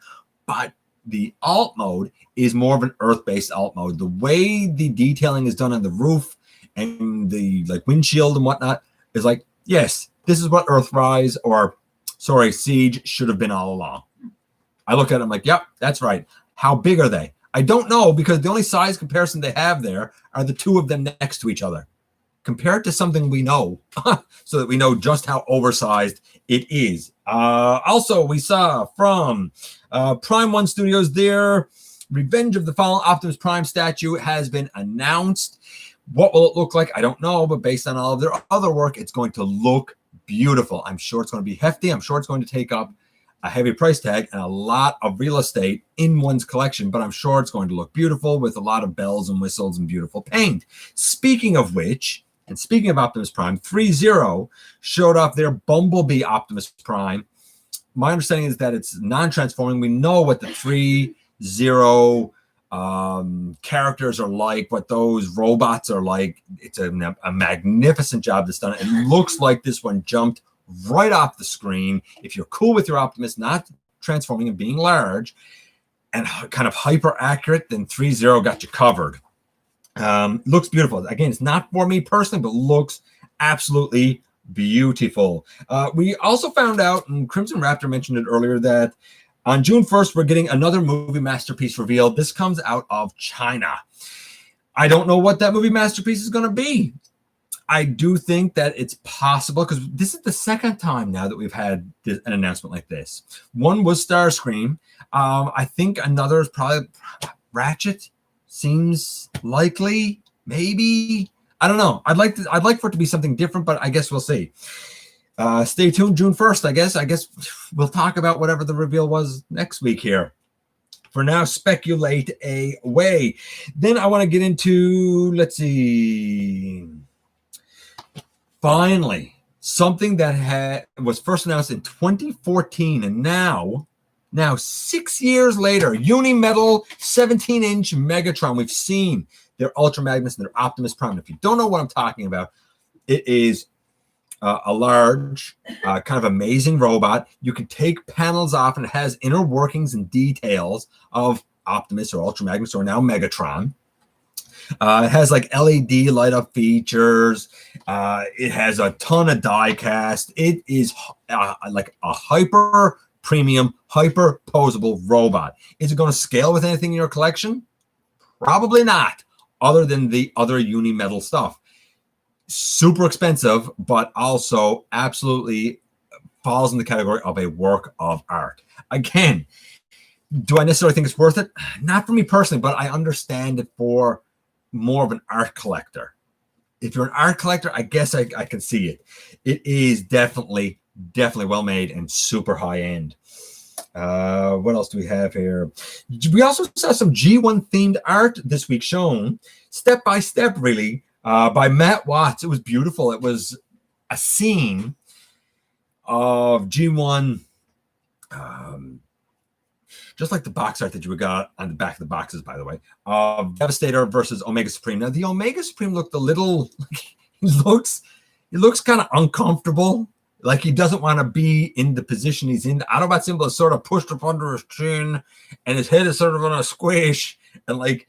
but the alt mode is more of an earth-based alt mode. The way the detailing is done on the roof and the windshield and whatnot is like, yes, this is what Earthrise, or sorry, Siege should have been all along. I look at them like, yep, that's right. How big are they? I don't know, because the only size comparison they have there are the two of them next to each other. Compare it to something we know, so that we know just how oversized it is. Also, we saw from Prime One Studios, their Revenge of the Fallen Optimus Prime statue has been announced. What will it look like? I don't know, but based on all of their other work, it's going to look beautiful. I'm sure it's going to be hefty. I'm sure it's going to take up a heavy price tag and a lot of real estate in one's collection, but I'm sure it's going to look beautiful with a lot of bells and whistles and beautiful paint. Speaking of which, and speaking of Optimus Prime, 3.0 showed off their Bumblebee Optimus Prime. My understanding is that it's non-transforming. We know what the 3.0 characters are like, what those robots are like. It's a magnificent job that's done. It looks like this one jumped right off the screen. If you're cool with your Optimus not transforming and being large and kind of hyper accurate, then 3.0 got you covered. Looks beautiful. Again, it's not for me personally, but looks absolutely beautiful. We also found out, and Crimson Raptor mentioned it earlier, that on June 1st, we're getting another movie masterpiece revealed. This comes out of China. I don't know what that movie masterpiece is going to be. I do think that it's possible, because this is the second time now that we've had an announcement like this. One was Starscream. I think another is probably Ratchet. Seems likely, maybe. I don't know. I'd like for it to be something different, but I guess we'll see. Stay tuned June 1st, I guess. I guess we'll talk about whatever the reveal was next week here. For now, speculate away. Then I want to get into, let's see. Finally, something that was first announced in 2014, and now 6 years later, Unimetal 17-inch Megatron. We've seen their Ultra Magnus and their Optimus Prime. If you don't know what I'm talking about, it is a large, kind of amazing robot. You can take panels off, and it has inner workings and details of Optimus or Ultra Magnus or now Megatron. It has like LED light up features. It has a ton of die cast. It is like a hyper premium, hyper posable robot. Is it going to scale with anything in your collection? Probably not, other than the other Unimetal stuff. Super expensive, but also absolutely falls in the category of a work of art. Again, do I necessarily think it's worth it? Not for me personally, but I understand it for more of an art collector. If you're an art collector, I guess I can see it. It is definitely well made and super high end. What else do we have here? We also saw some G1 themed art this week, shown step by step, really, by Matt Watts. It was beautiful. It was a scene of G1, just like the box art that you got on the back of the boxes, by the way, of Devastator versus Omega Supreme. Now, the Omega Supreme looked a little, he looks kind of uncomfortable. Like he doesn't want to be in the position he's in. The Autobot symbol is sort of pushed up under his chin, and his head is sort of on a squish. And like,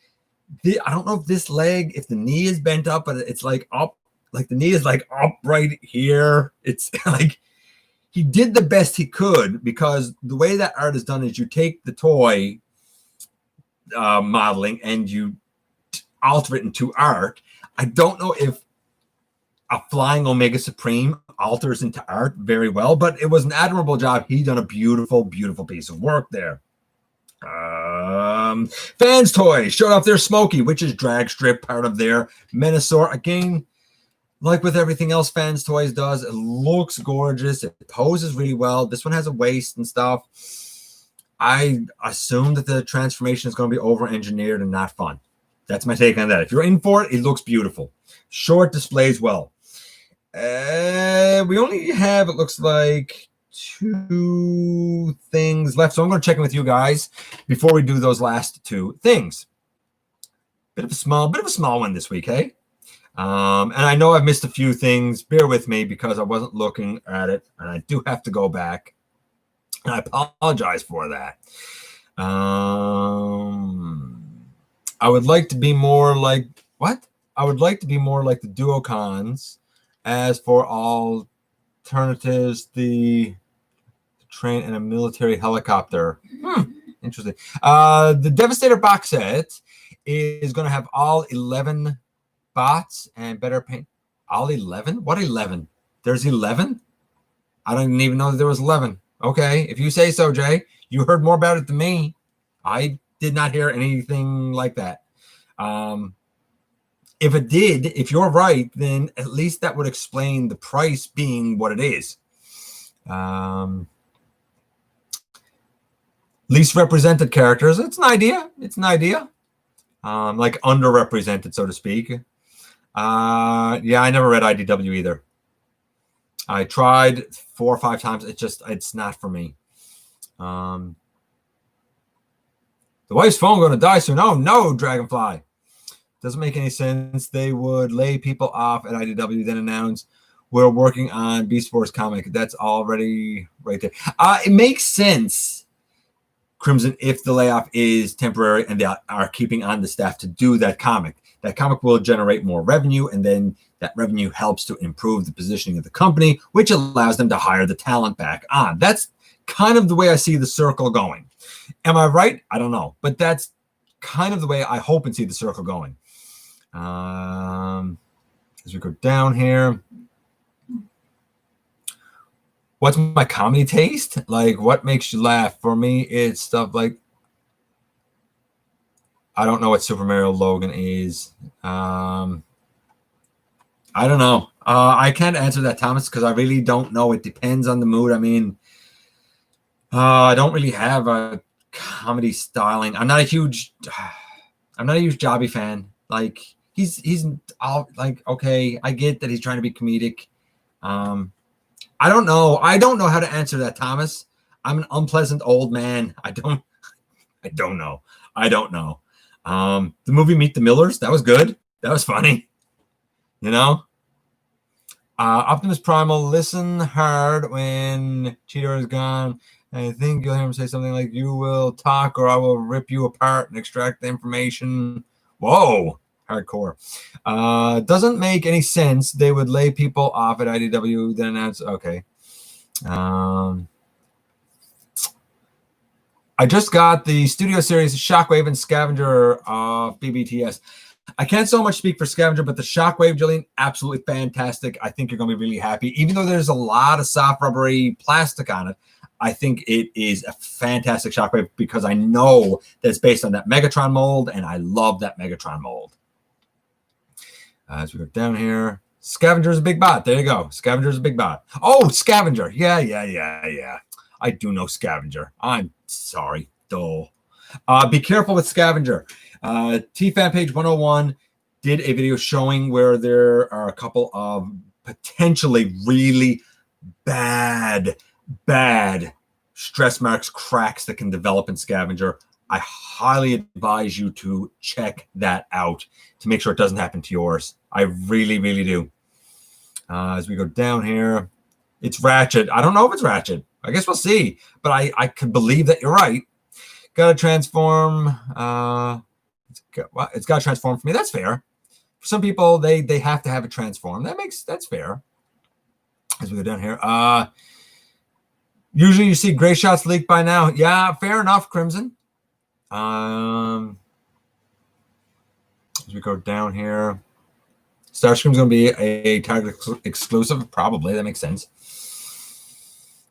I don't know if this leg, if the knee is bent up, but it's like up, like the knee is like up right here. It's like he did the best he could, because the way that art is done is you take the toy modeling and you alter it into art. I don't know if a flying Omega Supreme alters into art very well, but it was an admirable job. He done a beautiful piece of work there. Fans Toys showed off their Smokey, which is drag strip, part of their Menasor. Again, like with everything else Fans Toys does, it looks gorgeous. It poses really well. This one has a waist and stuff. I assume that the transformation is going to be over-engineered and not fun. That's my take on that. If you're in for it, it looks beautiful. Short, displays well. We only have, it looks like, 2 things left. So I'm going to check in with you guys before we do those last 2 things. Bit of a small one this week, hey? And I know I've missed a few things. Bear with me because I wasn't looking at it, and I do have to go back. And I apologize for that. I would like to be more like what? I would like to be more like the Duocons. As for alternatives, the train and a military helicopter. Interesting. The Devastator box set is going to have all 11 bots and better paint. All 11? What 11? There's 11? I don't even know that there was 11. Okay, if you say so, Jay. You heard more about it than me. I did not hear anything like that. If it did, if you're right, then at least that would explain the price being what it is. Least represented characters. It's an idea. Like underrepresented, so to speak. Yeah, I never read IDW either. I tried 4 or 5 times. It's not for me. The wife's phone going to die soon. Oh, no, Dragonfly. Doesn't make any sense. They would lay people off at IDW, then announce we're working on Beast Wars comic. That's already right there. It makes sense, Crimson, if the layoff is temporary and they are keeping on the staff to do that comic. That comic will generate more revenue, and then that revenue helps to improve the positioning of the company, which allows them to hire the talent back on. That's kind of the way I see the circle going. Am I right? I don't know. But that's kind of the way I hope and see the circle going. As we go down here, what's my comedy taste? Like, what makes you laugh? For me, it's stuff like, I don't know what Super Mario Logan is. I don't know. I can't answer that, Thomas, because I really don't know. It depends on the mood. I mean, I don't really have a comedy styling. I'm not a huge Jobby fan. Like he's all like, okay, I get that he's trying to be comedic. I don't know. I don't know how to answer that, Thomas. I'm an unpleasant old man. I don't know. The movie Meet the Millers, that was good. That was funny. You know? Optimus Primal, listen hard when Cheetor is gone. I think you'll hear him say something like, "You will talk or I will rip you apart and extract the information." Whoa, hardcore. Doesn't make any sense. They would lay people off at IDW, then announce, okay. I just got the studio series Shockwave and Scavenger BBTS. I can't so much speak for Scavenger, but the Shockwave, Jillian, absolutely fantastic. I think you're going to be really happy. Even though there's a lot of soft rubbery plastic on it, I think it is a fantastic Shockwave because I know that it's based on that Megatron mold, and I love that Megatron mold. As we go down here, Scavenger's a big bot. There you go. Scavenger's a big bot. Oh, Scavenger. Yeah. I do know Scavenger. I'm sorry. Duh. Be careful with Scavenger. T-Fan page 101 did a video showing where there are a couple of potentially really bad stress marks, cracks that can develop in Scavenger. I highly advise you to check that out to make sure it doesn't happen to yours. I really do. As we go down here, it's Ratchet. I don't know if it's Ratchet. I guess we'll see. But I could believe that you're right. Got to transform. It's got to transform for me. That's fair. For some people, they have to have it transform. That's fair. As we go down here, usually you see gray shots leaked by now. Yeah, fair enough, Crimson. As we go down here, Starscream's going to be a Target exclusive, probably. That makes sense.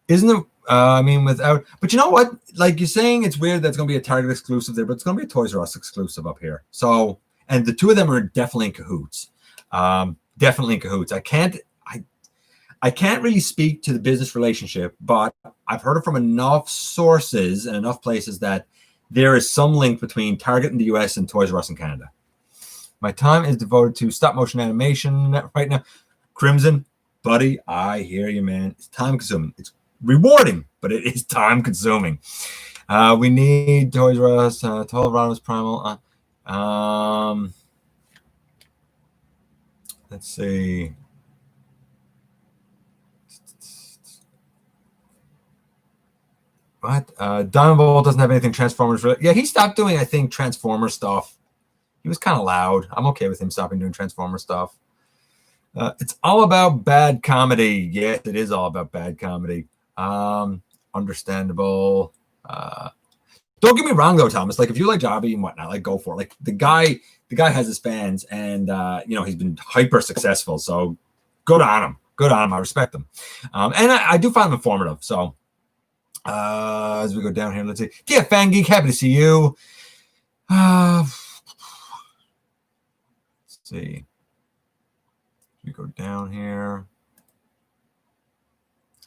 Isn't it? I mean, without, but you know what? Like you're saying, it's weird that's going to be a Target exclusive there, but it's going to be a Toys R Us exclusive up here. So, and the two of them are definitely in cahoots. Definitely in cahoots. I can't really speak to the business relationship, but I've heard it from enough sources and enough places that there is some link between Target in the US and Toys R Us in Canada. My time is devoted to stop motion animation right now. Crimson, buddy, I hear you, man. It's time consuming. It's rewarding, but it is time consuming. We need Toys R Us, Total Rodimus Primal. Let's see. What? Dinobot doesn't have anything Transformers related. Yeah, he stopped doing, I think, Transformer stuff. He was kind of loud. I'm okay with him stopping doing Transformer stuff. It's all about bad comedy. Yes, it is all about bad comedy. Understandable. Don't get me wrong though, Thomas. Like if you like Jobby and whatnot, like go for it. Like the guy has his fans, and he's been hyper successful. So good on him. Good on him. I respect him. And I do find him informative. So as we go down here, let's see. Yeah, Fan Geek, happy to see you. Let's see. We go down here.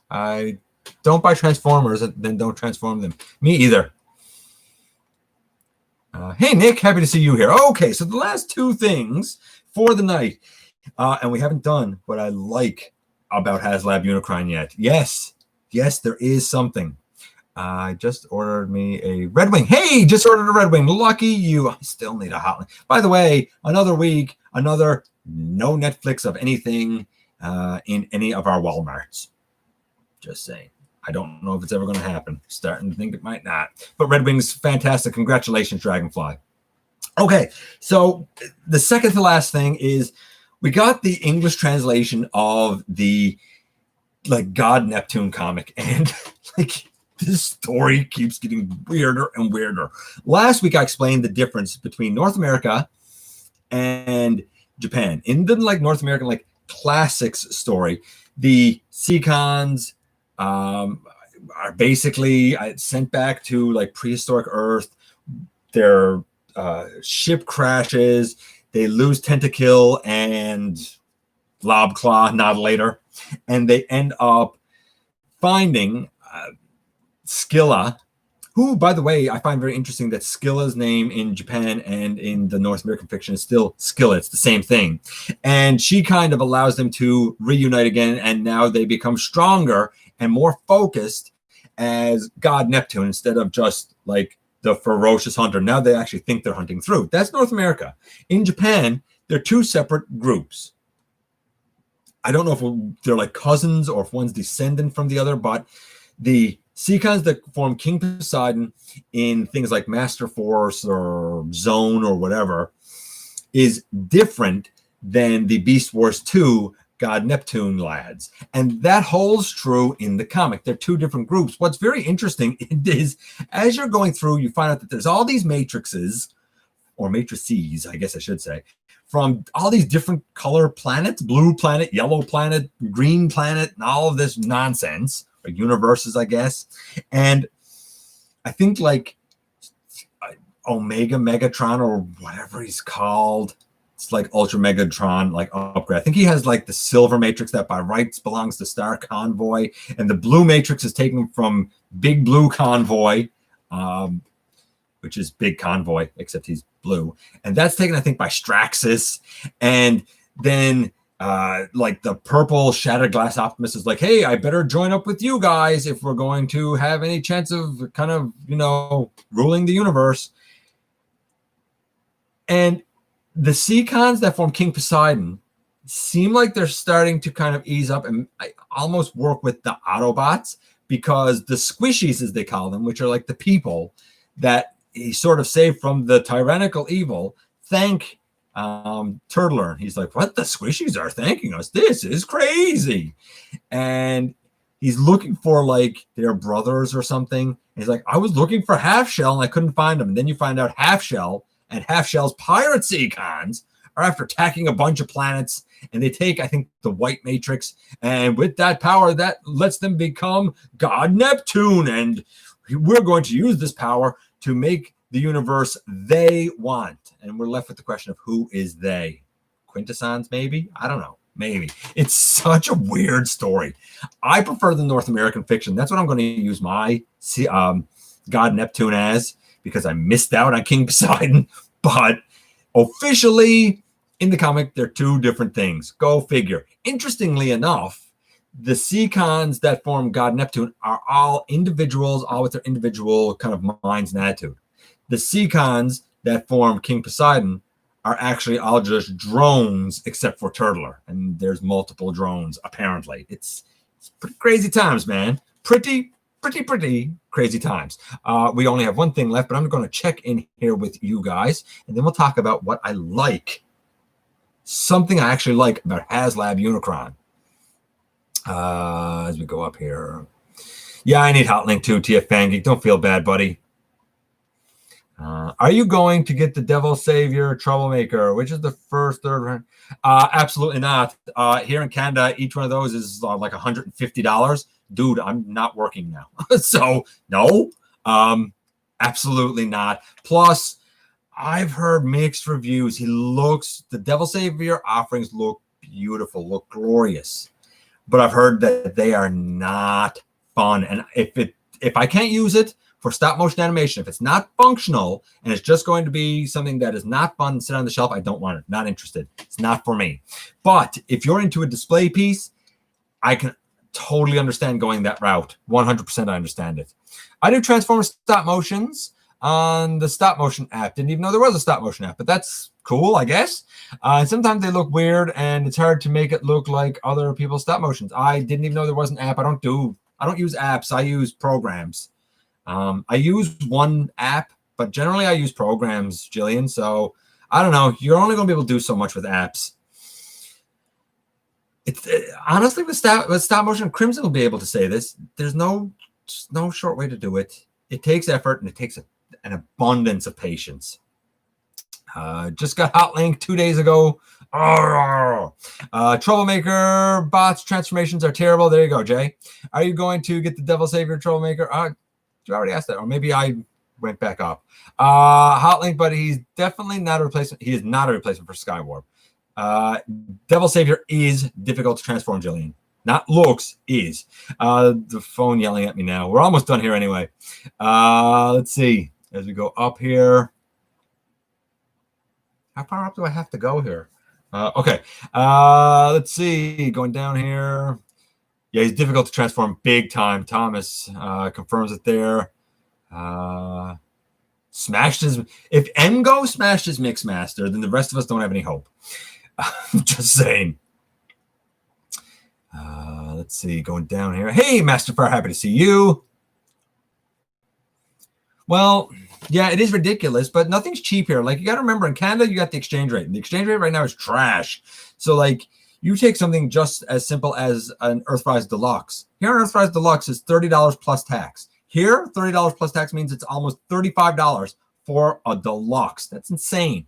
I don't buy Transformers and then don't transform them. Me either. Hey, Nick, happy to see you here. Okay, so the last two things for the night, and we haven't done what I like about Haslab Unicron yet. Yes, there is something. I just ordered me a Red Wing. Hey, just ordered a Red Wing. Lucky you. I still need a hotline. By the way, another week, another no Netflix of anything in any of our Walmarts. Just saying. I don't know if it's ever going to happen. Starting to think it might not. But Red Wing's fantastic. Congratulations, Dragonfly. Okay, so the second to last thing is we got the English translation of the God Neptune comic, and this story keeps getting weirder and weirder. Last week I explained the difference between North America and Japan. In the North American classics story, the Seacons are basically sent back to prehistoric Earth. Their ship crashes. They lose Tentakill, and Lobclaw, not later. And they end up finding Scylla, who, by the way, I find very interesting that Scylla's name in Japan and in the North American fiction is still Scylla. It's the same thing. And she kind of allows them to reunite again, and now they become stronger and more focused as God Neptune instead of just like the ferocious hunter. Now they actually think they're hunting through. That's North America. In Japan, they're two separate groups. I don't know if they're like cousins or if one's descendant from the other, but the Seacons that form King Poseidon in things like Master Force or Zone or whatever is different than the Beast Wars 2 God Neptune lads. And that holds true in the comic. They're two different groups. What's very interesting is as you're going through, you find out that there's all these matrices, or matrices, I guess I should say, from all these different color planets, blue planet, yellow planet, green planet, and all of this nonsense. Universes, I guess. And I think like Omega Megatron or whatever he's called, it's like Ultra Megatron like upgrade. I think he has like the silver matrix that by rights belongs to Star Convoy, and the blue matrix is taken from Big Blue Convoy, which is Big Convoy, except he's blue, and that's taken I think by Straxus. And then like the purple Shattered Glass Optimus is like, hey, I better join up with you guys if we're going to have any chance of kind of, you know, ruling the universe. And the Seacons that form King Poseidon seem like they're starting to kind of ease up and almost work with the Autobots, because the squishies, as they call them, which are like the people that he sort of saved from the tyrannical evil, thank Turtler. He's like, what? The squishies are thanking us? This is crazy. And he's looking for like their brothers or something. And he's like, I was looking for Half Shell and I couldn't find them. And then you find out Half Shell and Half Shell's pirate Seacons are after attacking a bunch of planets, and they take, I think, the white matrix, and with that power that lets them become God Neptune, and we're going to use this power to make the universe they want. And we're left with the question of who is they? Quintessons, maybe? I don't know. Maybe. It's such a weird story. I prefer the North American fiction. That's what I'm going to use my God Neptune as, because I missed out on King Poseidon. But officially, in the comic, they're two different things. Go figure. Interestingly enough, the Seacons that form God Neptune are all individuals, all with their individual kind of minds and attitude. The Seacons that form King Poseidon are actually all just drones, except for Turtler. And there's multiple drones, apparently. It's pretty crazy times, man. Pretty crazy times. We only have one thing left, but I'm going to check in here with you guys, and then we'll talk about what I like. Something I actually like about Haslab Unicron. As we go up here. Yeah, I need Hotlink too, TF Fangeek. Don't feel bad, buddy. Are you going to get the Devil Savior Troublemaker? Which is the first, third? Absolutely not. Here in Canada, each one of those is like $150. Dude, I'm not working now. So, no. Absolutely not. Plus, I've heard mixed reviews. The Devil Savior offerings look beautiful, look glorious. But I've heard that they are not fun. And if I can't use it for stop motion animation, if it's not functional and it's just going to be something that is not fun and sit on the shelf, I don't want it. Not interested. It's not for me. But if you're into a display piece, I can totally understand going that route. 100% I understand it. I do Transformers stop motions on the stop motion app. Didn't even know there was a stop motion app, but that's cool, I guess. And sometimes they look weird and it's hard to make it look like other people's stop motions. I didn't even know there was an app. I don't use apps. I use programs. I use one app, but generally I use programs, Jillian. So I don't know. You're only going to be able to do so much with apps. Honestly, with stop motion, Crimson will be able to say this. There's no short way to do it. It takes effort and it takes an abundance of patience. Just got Hotlink 2 days ago. Troublemaker bots transformations are terrible. There you go, Jay. Are you going to get the Devil Savior Troublemaker? You already asked that, or maybe I went back up. Hotlink, but he's definitely not a replacement. He is not a replacement for Skywarp. Devil Savior is difficult to transform, Jillian. Not looks, is. The phone yelling at me now. We're almost done here anyway. Let's see. As we go up here. How far up do I have to go here? Okay. Let's see. Going down here. Yeah, he's difficult to transform big time. Thomas confirms it there. Smashed his. If Ngo smashed his Mixmaster, then the rest of us don't have any hope. Just saying. Let's see. Going down here. Hey, Master Fire, happy to see you. Well, yeah, it is ridiculous, but nothing's cheap here. Like, you got to remember, in Canada, you got the exchange rate. And the exchange rate right now is trash. So, like, you take something just as simple as an Earthrise Deluxe. Here, an Earthrise Deluxe is $30 plus tax. Here, $30 plus tax means it's almost $35 for a Deluxe. That's insane.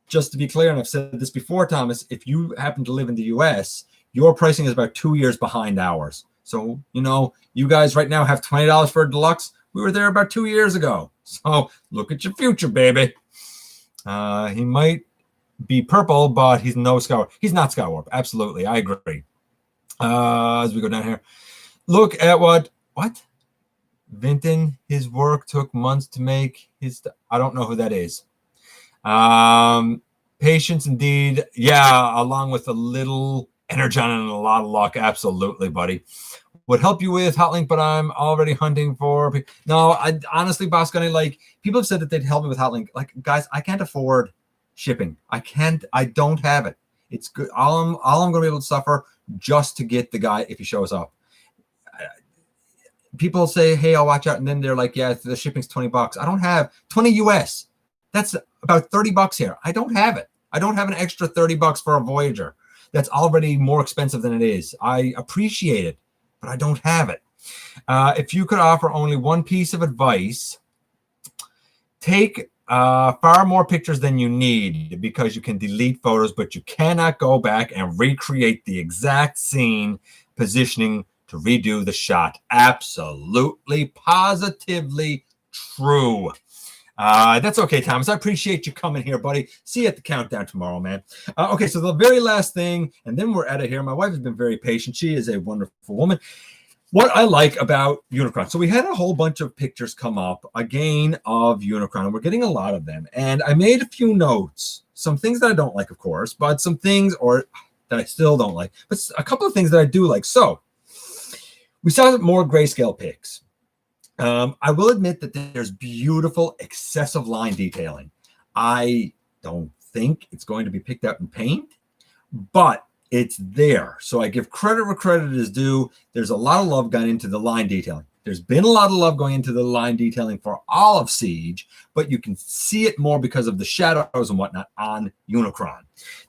Just to be clear, and I've said this before, Thomas, if you happen to live in the U.S., your pricing is about 2 years behind ours. So, you know, you guys right now have $20 for a Deluxe. We were there about 2 years ago. So look at your future, baby. He might be purple, but he's no Skywarp. He's not Skywarp. Absolutely. I agree. As we go down here, look at what Vinton, his work took months to make. I don't know who that is. Patience indeed. Yeah, along with a little energon and a lot of luck. Absolutely, buddy. Would help you with Hotlink, but I'm already hunting for. No, I honestly, Boss Gunny, like, people have said that they'd help me with Hotlink. Like, guys, I can't afford shipping. I don't have it. It's good. All I'm going to be able to suffer just to get the guy if he shows up. People say, hey, I'll watch out. And then they're like, yeah, the shipping's $20. I don't have 20 US. That's about $30 here. I don't have it. I don't have an extra $30 for a Voyager. That's already more expensive than it is. I appreciate it, but I don't have it. If you could offer only one piece of advice, take far more pictures than you need, because you can delete photos, but you cannot go back and recreate the exact scene positioning to redo the shot. Absolutely, positively true. That's okay, Thomas. I appreciate you coming here, buddy. See you at the countdown tomorrow, man. Okay, so the very last thing, and then we're out of here. My wife has been very patient. She is a wonderful woman. What I like about Unicron, so we had a whole bunch of pictures come up again of Unicron, and we're getting a lot of them. And I made a few notes, some things that I don't like, of course, but some things or that I still don't like, but a couple of things that I do like. So we saw more grayscale pics. I will admit that there's beautiful excessive line detailing. I don't think it's going to be picked out in paint, but it's there. So I give credit where credit is due. There's a lot of love gone into the line detailing. There's been a lot of love going into the line detailing for all of Siege, but you can see it more because of the shadows and whatnot on Unicron.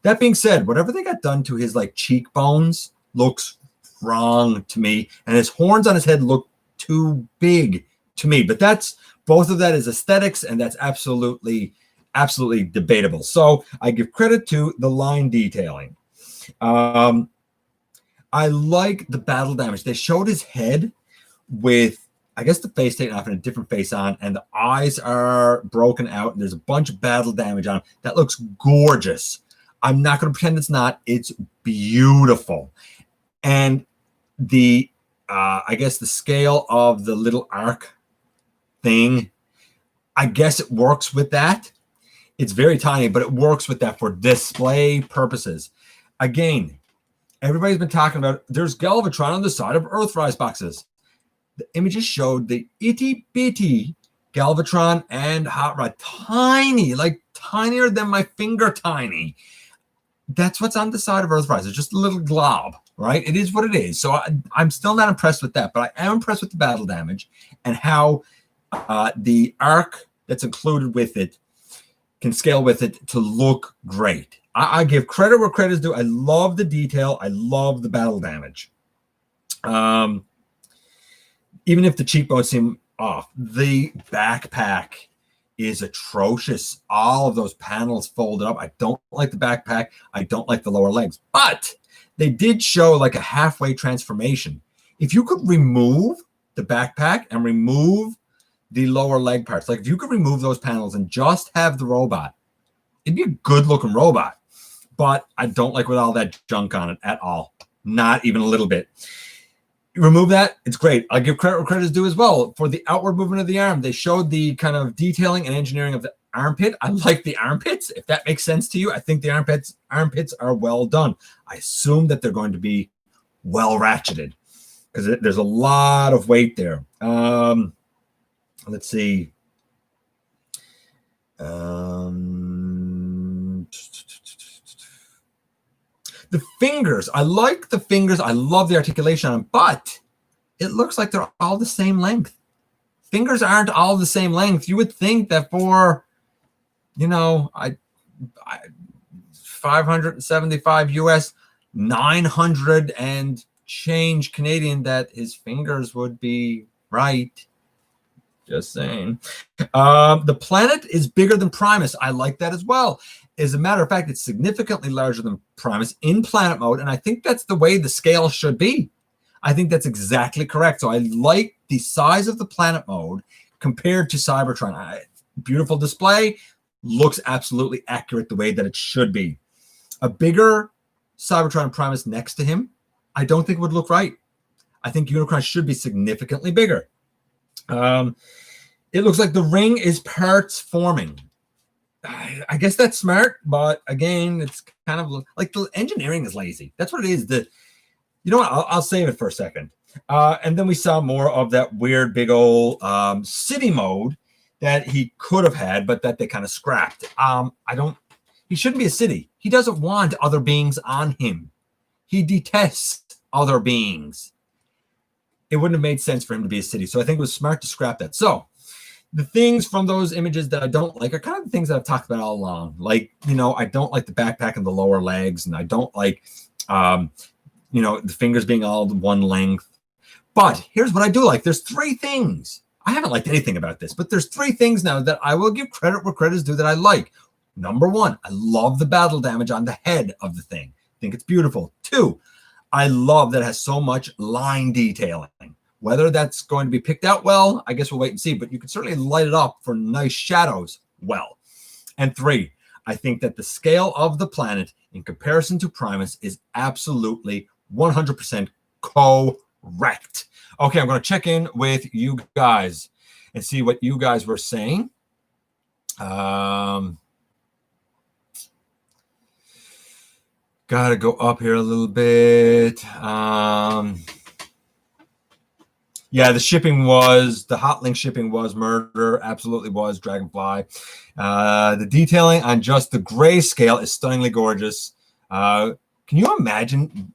That being said, whatever they got done to his like cheekbones looks wrong to me, and his horns on his head look too big to me. But that's both of that is aesthetics, and that's absolutely debatable. So I give credit to the line detailing. I like the battle damage. They showed his head with, I guess, the face taken off and a different face on, and the eyes are broken out, and there's a bunch of battle damage on him. That looks gorgeous. I'm not going to pretend it's not. It's beautiful. And the I guess the scale of the little arc thing, I guess it works with that. It's very tiny, but it works with that for display purposes. Again, everybody's been talking about there's Galvatron on the side of Earthrise boxes. The images showed the itty bitty Galvatron and Hot Rod, tiny, like tinier than my finger tiny. That's what's on the side of Earthrise. It's just a little glob, right? It is what it is. So I'm still not impressed with that, but I am impressed with the battle damage and how the arc that's included with it can scale with it to look great. I give credit where credit is due. I love the detail. I love the battle damage. Even if the cheekbones seem off, the backpack is atrocious. All of those panels folded up. I don't like the backpack. I don't like the lower legs, but they did show like a halfway transformation. If you could remove the backpack and remove the lower leg parts, like if you could remove those panels and just have the robot, it'd be a good looking robot. but I don't like with all that junk on it at all. Not even a little bit. Remove that, it's great. I'll give credit where credit is due as well. For the outward movement of the arm, they showed the kind of detailing and engineering of the armpit. I like the armpits, if that makes sense to you. I think the armpits are well done. I assume that they're going to be well ratcheted because there's a lot of weight there. Let's see. The fingers, I like the fingers. I love the articulation on them, but it looks like they're all the same length. Fingers aren't all the same length. You would think that for, you know, 575 US, 900 and change Canadian, that his fingers would be right. Just saying. The planet is bigger than Primus. I like that as well. As a matter of fact, it's significantly larger than Primus in planet mode, and I think that's the way the scale should be. I think that's exactly correct. So I like the size of the planet mode compared to Cybertron. Beautiful display, looks absolutely accurate the way that it should be. A bigger Cybertron Primus next to him, I don't think would look right. I think Unicron should be significantly bigger. It looks like the ring is parts forming. I guess that's smart, but again, it's kind of like the engineering is lazy. That's what it is. You know what? I'll save it for a second. And then we saw more of that weird big old city mode that he could have had, but that they kind of scrapped. He shouldn't be a city. He doesn't want other beings on him. He detests other beings. It wouldn't have made sense for him to be a city. So I think it was smart to scrap that. So the things from those images that I don't like are kind of the things that I've talked about all along. Like, you know, I don't like the backpack and the lower legs, and I don't like, you know, the fingers being all one length. But here's what I do like. There's three things. I haven't liked anything about this, but there's three things now that I will give credit where credit is due that I like. Number one, I love the battle damage on the head of the thing. I think it's beautiful. Two, I love that it has so much line detailing. Whether that's going to be picked out well, I guess we'll wait and see, but you can certainly light it up for nice shadows well. And three, I think that the scale of the planet in comparison to Primus is absolutely 100% correct. Okay, I'm going to check in with you guys and see what you guys were saying. Got to go up here a little bit. Yeah, the hot link shipping was murder. Absolutely was Dragonfly. The detailing on just the grayscale is stunningly gorgeous. Can you imagine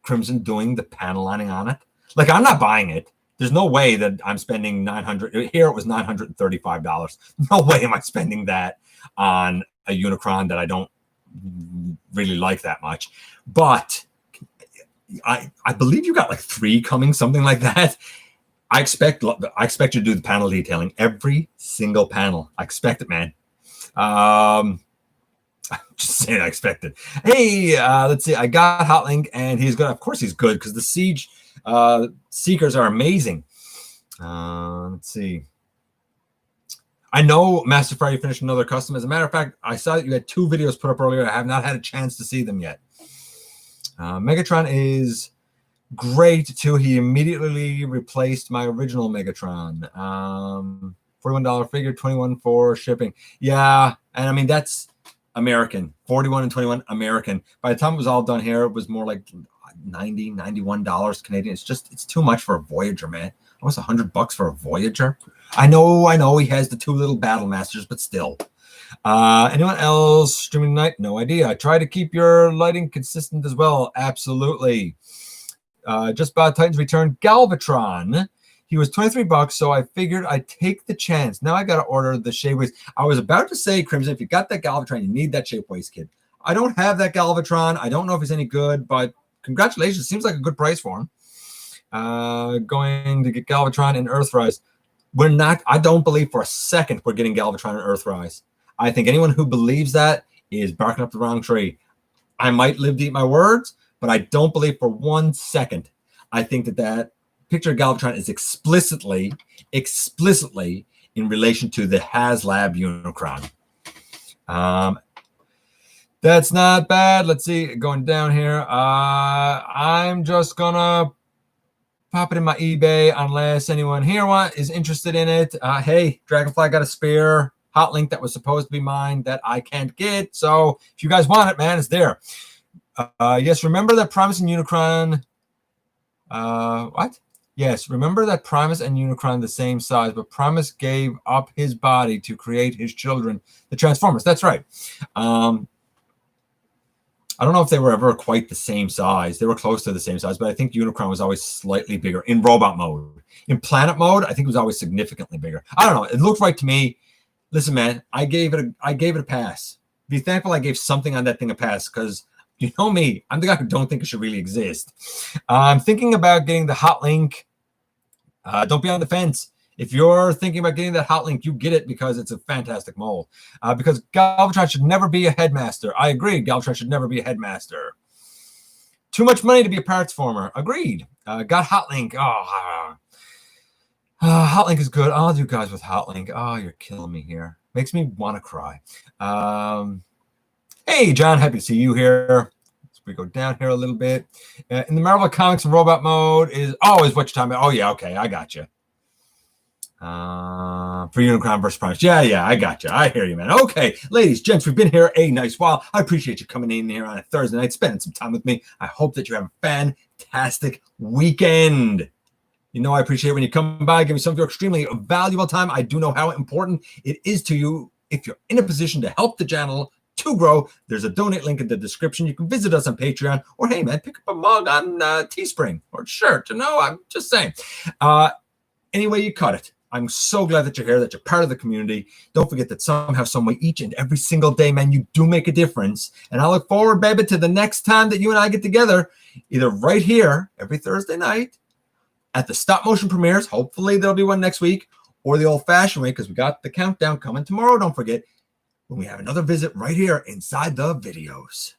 Crimson doing the panel lining on it? Like, I'm not buying it. There's no way that I'm spending $900. Here it was $935. No way am I spending that on a Unicron that I don't really like that much. But I believe you got like 3 coming, something like that. I expect you to do the panel detailing, every single panel. I expect it, man. Just saying, I expect it. Hey, let's see. I got Hotlink, and he's good. Of course, he's good because the Siege Seekers are amazing. Let's see. I know Master Friday finished another custom. As a matter of fact, I saw that you had 2 videos put up earlier. I have not had a chance to see them yet. Megatron is great too. He immediately replaced my original Megatron. $41 figure, $21 for shipping. Yeah, and I mean that's American. $41 and $21 American. By the time it was all done here, it was more like $90, $91 Canadian. It's too much for a Voyager, man. Almost $100 for a Voyager. I know he has the 2 little Battle Masters, but still. Anyone else streaming tonight? No idea. I try to keep your lighting consistent as well. Absolutely. Just bought Titan's Return Galvatron. He was $23, so I figured I'd take the chance. Now I got to order the Shapeways. I was about to say, Crimson, if you got that Galvatron, you need that Shapeways kit. I don't have that Galvatron. I don't know if he's any good, but congratulations. Seems like a good price for him. Going to get Galvatron and Earthrise. I don't believe for a second we're getting Galvatron and Earthrise. I think anyone who believes that is barking up the wrong tree. I might live to eat my words, but I don't believe for 1 second. I think that picture of Galvatron is explicitly in relation to the Haslab Unicron. That's not bad. Let's see, going down here. I'm just gonna pop it in my eBay unless anyone here is interested in it. Hey, Dragonfly got a spare hot link that was supposed to be mine that I can't get. So if you guys want it, man, it's there. Yes, remember that Primus and Unicron. What? Yes, remember that Primus and Unicron the same size, but Primus gave up his body to create his children, the Transformers. That's right. I don't know if they were ever quite the same size. They were close to the same size, but I think Unicron was always slightly bigger in robot mode. In planet mode, I think it was always significantly bigger. I don't know. It looked right to me. Listen, man, I gave it a pass. Be thankful I gave something on that thing a pass, because you know me, I'm the guy who don't think it should really exist. I'm thinking about getting the hot link. Don't be on the fence. If you're thinking about getting that hot link, you get it because it's a fantastic mold. Because Galvatron should never be a headmaster. I agree. Galvatron should never be a headmaster. Too much money to be a parts former. Agreed. Got hot link. Oh, hot link is good. I'll do guys with hot link. Oh, you're killing me here. Makes me want to cry. Hey, John. Happy to see you here. We go down here a little bit. In the Marvel Comics and robot mode is always what you're talking about. Oh, yeah. Okay. I got you. For Unicron versus Primus. Yeah, I got you. I hear you, man. Okay, ladies, gents, we've been here a nice while. I appreciate you coming in here on a Thursday night, spending some time with me. I hope that you have a fantastic weekend. You know I appreciate when you come by, give me some of your extremely valuable time. I do know how important it is to you. If you're in a position to help the channel to grow, there's a donate link in the description. You can visit us on Patreon, or hey, man, pick up a mug on Teespring or a shirt. You know, I'm just saying. Anyway, you cut it. I'm so glad that you're here, that you're part of the community. Don't forget that somehow, some way, each and every single day, man, you do make a difference. And I look forward, baby, to the next time that you and I get together, either right here every Thursday night at the stop motion premieres. Hopefully there'll be one next week, or the old-fashioned way, because we got the countdown coming tomorrow. Don't forget, when we have another visit right here inside the videos.